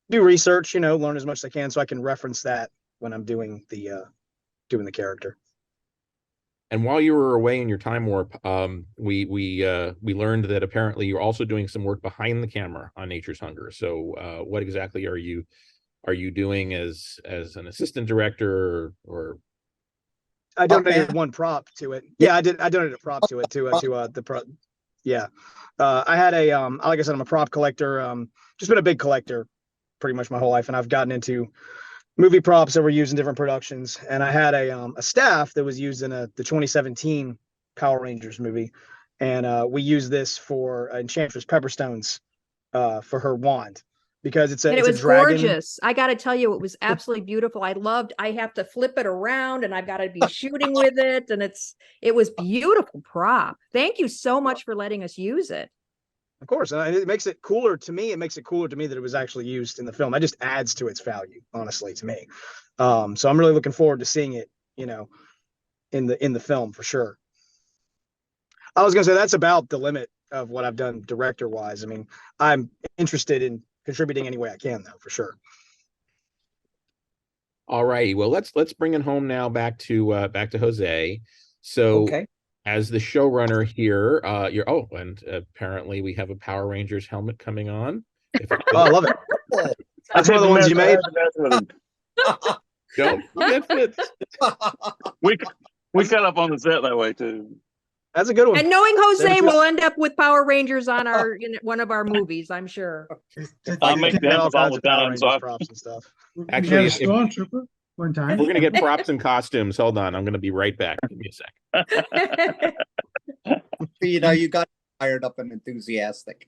do research, you know, learn as much as I can so I can reference that when I'm doing the character. And while you were away in your time warp, we learned that apparently you're also doing some work behind the camera on Nature's Hunger. So what exactly are you doing as an assistant director or? I donated one prop to it. Yeah, I donated a prop to it the prop. Yeah. I had a like I said, I'm a prop collector. Just been a big collector pretty much my whole life, and I've gotten into movie props that were used in different productions. And I had a staff that was used in the 2017 Power Rangers movie, and we used this for Enchantress Pepperstone's for her wand, because it's a dragon. Gorgeous. I got to tell you, it was absolutely beautiful. I have to flip it around and I've got to be shooting with it. And it was beautiful prop. Thank you so much for letting us use it. Of course. It makes it cooler to me. It makes it cooler to me that it was actually used in the film. It just adds to its value, honestly, to me. So I'm really looking forward to seeing it, you know, in the film for sure. I was going to say that's about the limit of what I've done director wise. I mean, I'm interested in contributing any way I can, though, for sure. All righty. Well, let's bring it home now back to Jose. So Okay. as the showrunner here, and apparently we have a Power Rangers helmet coming on. I love it. That's one of the ones you made. Don't forget Fitz. We cut up on the set that way too. That's a good one. And knowing Jose, we'll end up with Power Rangers on one of our movies, I'm sure. I make the helmets all the time, so props and stuff. Actually, if Stormtrooper one time. we're gonna get props and costumes. Hold on, I'm gonna be right back. Give me a sec. You know, you got fired up and enthusiastic.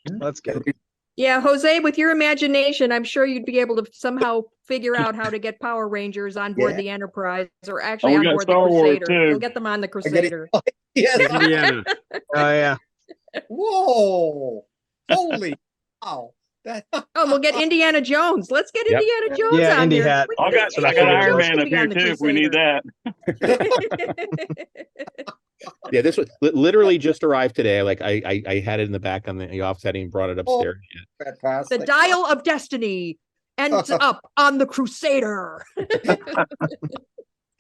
That's good. Yeah, Jose, with your imagination, I'm sure you'd be able to somehow figure out how to get Power Rangers on board the Enterprise, or actually on board the Crusader. You'll get them on the Crusader. Yes. Indiana. Oh yeah. Whoa. Holy wow. Oh, we'll get Indiana Jones. Let's get Indiana Jones Yeah, on Indy there. hat. I got Iron Man up here too if we need that. Yeah, this was literally just arrived today. Like I had it in the back on the office. I hadn't even brought it upstairs yet. The Fantastic. dial of destiny ends up on the Crusader.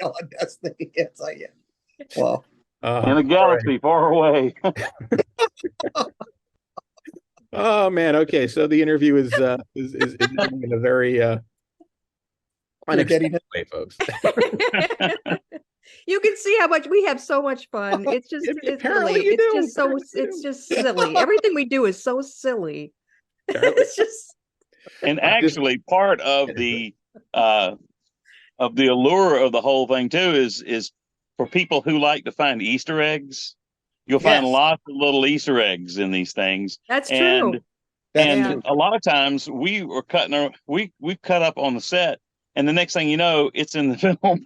Oh, that's the yes, I am. Well, In a galaxy far away. oh man, okay. So the interview is in a very unexpected way, folks. You can see how much we have so much fun. It's just Apparently silly. you It's do. just so Apparently you it's do. just silly. Everything we do is so silly. Apparently. It's just And actually, part of the allure of the whole thing too is for people who like to find Easter eggs. You'll find Yes. lots of little Easter eggs in these things. that's And true. and Yeah. a lot of times we were we cut up on the set, and the next thing you know, it's in the film.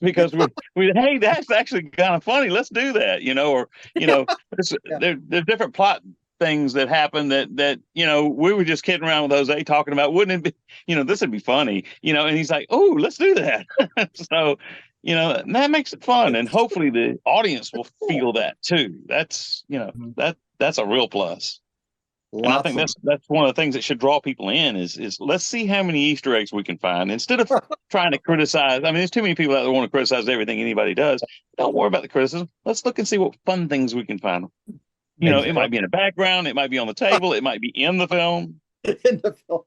Because we hey, that's actually kind of funny. Let's do that, or there's different plot things that happen that we were just kidding around with Jose talking about, wouldn't it be, this would be funny, and he's like, oh, let's do that. So that makes it fun, and hopefully the audience will feel that too. That's that's a real plus. And I think that's one of the things that should draw people in is let's see how many Easter eggs we can find instead of trying to criticize. I mean, there's too many people out there want to criticize everything anybody does. Don't worry about the criticism. Let's look and see what fun things we can find. It might be in the background, it might be on the table, it might be in the film. in the film.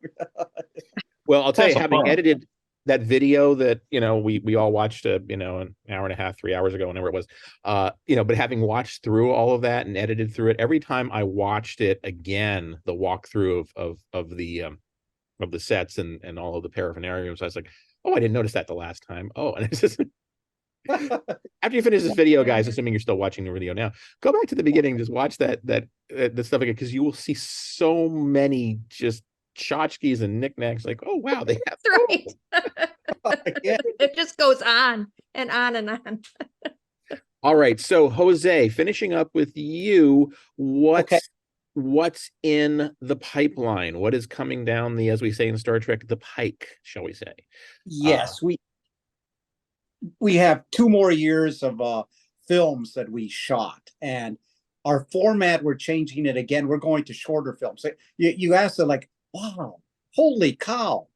Well, I'll tell you, That's having fun. edited that video that we all watched an hour and a half, 3 hours ago, whenever it was, but having watched through all of that and edited through it, every time I watched it again, the walkthrough of the sets and all of the paraphernalia, I was like, oh, I didn't notice that the last time. Oh, and it's just after you finish this video, guys, assuming you're still watching the video now, go back to the beginning, just watch the stuff again, because you will see so many just tchotchkes and knickknacks. Like, oh wow, they have Right. Yeah. It just goes on and on and on. All right, so Jose, finishing up with you, what's in the pipeline? What is coming down the, as we say in Star Trek, the pike, shall we say? Yes, we have 2 more years of films that we shot, and our format, we're changing it again. We're going to shorter films. You asked it like, wow, holy cow,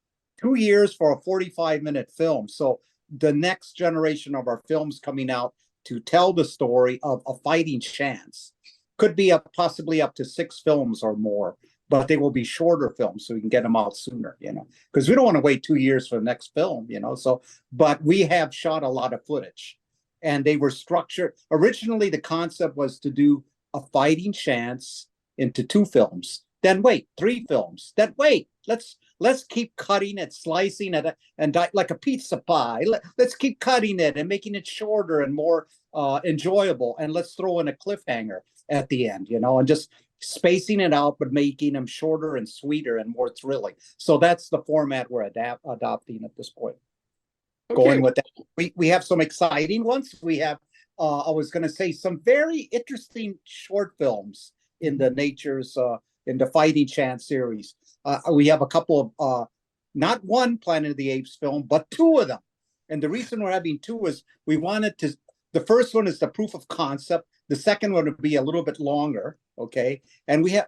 2 years for a 45-minute film. So the next generation of our films coming out to tell the story of a fighting chance could be possibly up to 6 films or more, but they will be shorter films so we can get them out sooner, because we don't want to wait 2 years for the next film, so, but we have shot a lot of footage, and they were structured. Originally, the concept was to do a fighting chance into 2 films, then wait 3 films, then wait, let's keep cutting it, slicing it, and like a pizza pie. Let's keep cutting it and making it shorter and more enjoyable, and let's throw in a cliffhanger at the end, and just spacing it out, but making them shorter and sweeter and more thrilling. So that's the format we're adopting at this point. Okay. Going with that, we have some exciting ones. We have, I was going to say, some very interesting short films in the in the Fighting Chance series. We have a couple of, not one Planet of the Apes film, but 2 of them. And the reason we're having 2 is we wanted to. The first one is the proof of concept. The second one would be a little bit longer, okay? And we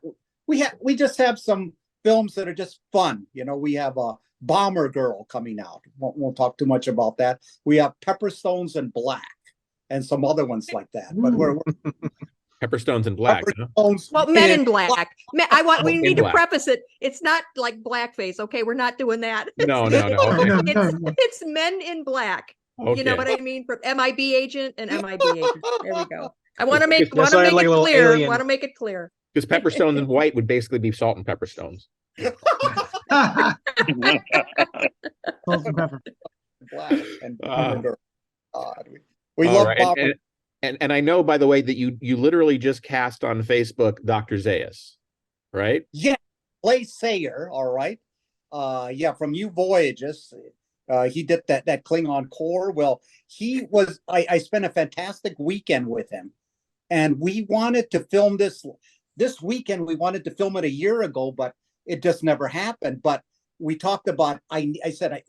just have some films that are just fun. We have a Bomber Girl coming out. Won't talk too much about that. We have Pepperstones in Black and some other ones like that. But we're Pepperstones in Black. Huh? Pepperstones Well, Men in Black. We In need to Black. preface it. It's not like blackface. Okay, we're not doing that. No. Okay. It's Men in Black. You know Okay. what I mean? From MIB agent and MIB agent. There we go. I want to make That's like a it little clear. alien. Want to make it clear. Because Pepperstones in white would basically be salt and pepper stones. Salt and pepper. Black and Bomber Girl. God, we All love right. Bomber. And I know, by the way, that you literally just cast on Facebook Dr. Zaius, right? Yeah, LEZLIE Sayer, all right. From You Voyages. He did that Klingon core. Well, I spent a fantastic weekend with him, and we wanted to film this weekend. We wanted to film it a year ago, but it just never happened. But we talked about, he said,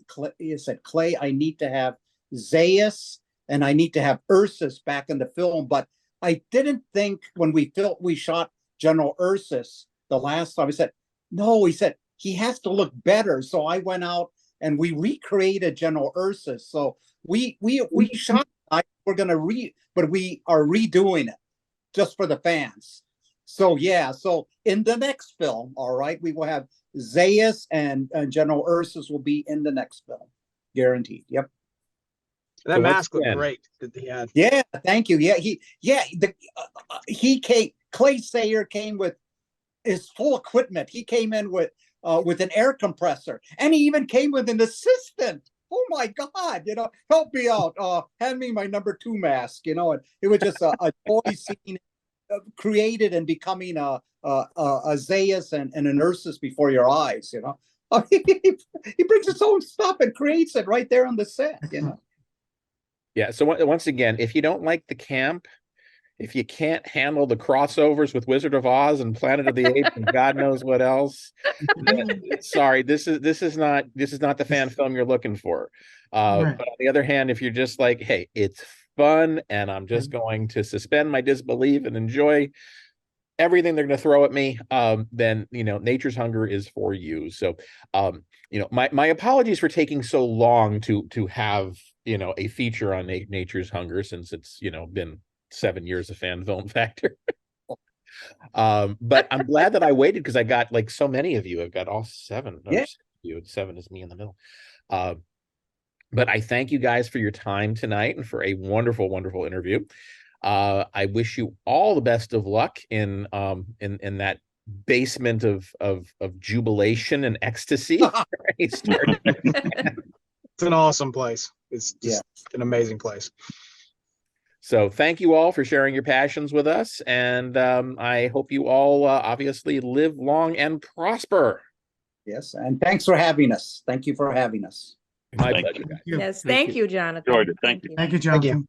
Clay, I need to have Zaius and I need to have Ursus back in the film. But I didn't think when we shot General Ursus the last time, I said, no, he said, he has to look better. So I went out and we recreated General Ursus. So we shot, we're going to but we are redoing it just for the fans. So yeah, so in the next film, all right, we will have Zayas and General Ursus will be in the next film. Guaranteed. Yep. That So once mask looked again- great that he had. Yeah, thank you. Yeah, he came. Clay Sayer came with his full equipment. He came in with an air compressor, and he even came with an assistant. Oh my God! You know, help me out. Hand me my number 2 mask. You know, and it was just a joy seeing created and becoming a Zayas and an Ursus before your eyes. You know, he brings his own stuff and creates it right there on the set. You know. Yeah. So once again, if you don't like the camp, if you can't handle the crossovers with Wizard of Oz and Planet of the Apes and God knows what else, then, sorry, this is not the fan film you're looking for. Right. But on the other hand, if you're just like, hey, it's fun and I'm just going to suspend my disbelief and enjoy everything they're going to throw at me, then Nature's Hunger is for you. So my apologies for taking so long to have a feature on Nature's Hunger, since it's been 7 years of Fan Film Factor. But I'm glad that I waited, because I got like so many of you. I've got all 7. Yeah. You 7 is me in the middle. But I thank you guys for your time tonight and for a wonderful, wonderful interview. I wish you all the best of luck in that basement of jubilation and ecstasy. It's an awesome place. It's just an amazing place. So thank you all for sharing your passions with us, and I hope you all obviously live long and prosper. Yes, and thanks for having us. Thank you for having us. My Thank pleasure, you. guys. you. Yes, thank you, Jonathan. Enjoyed it. Thank you. Thank you, Thank you. Jonathan.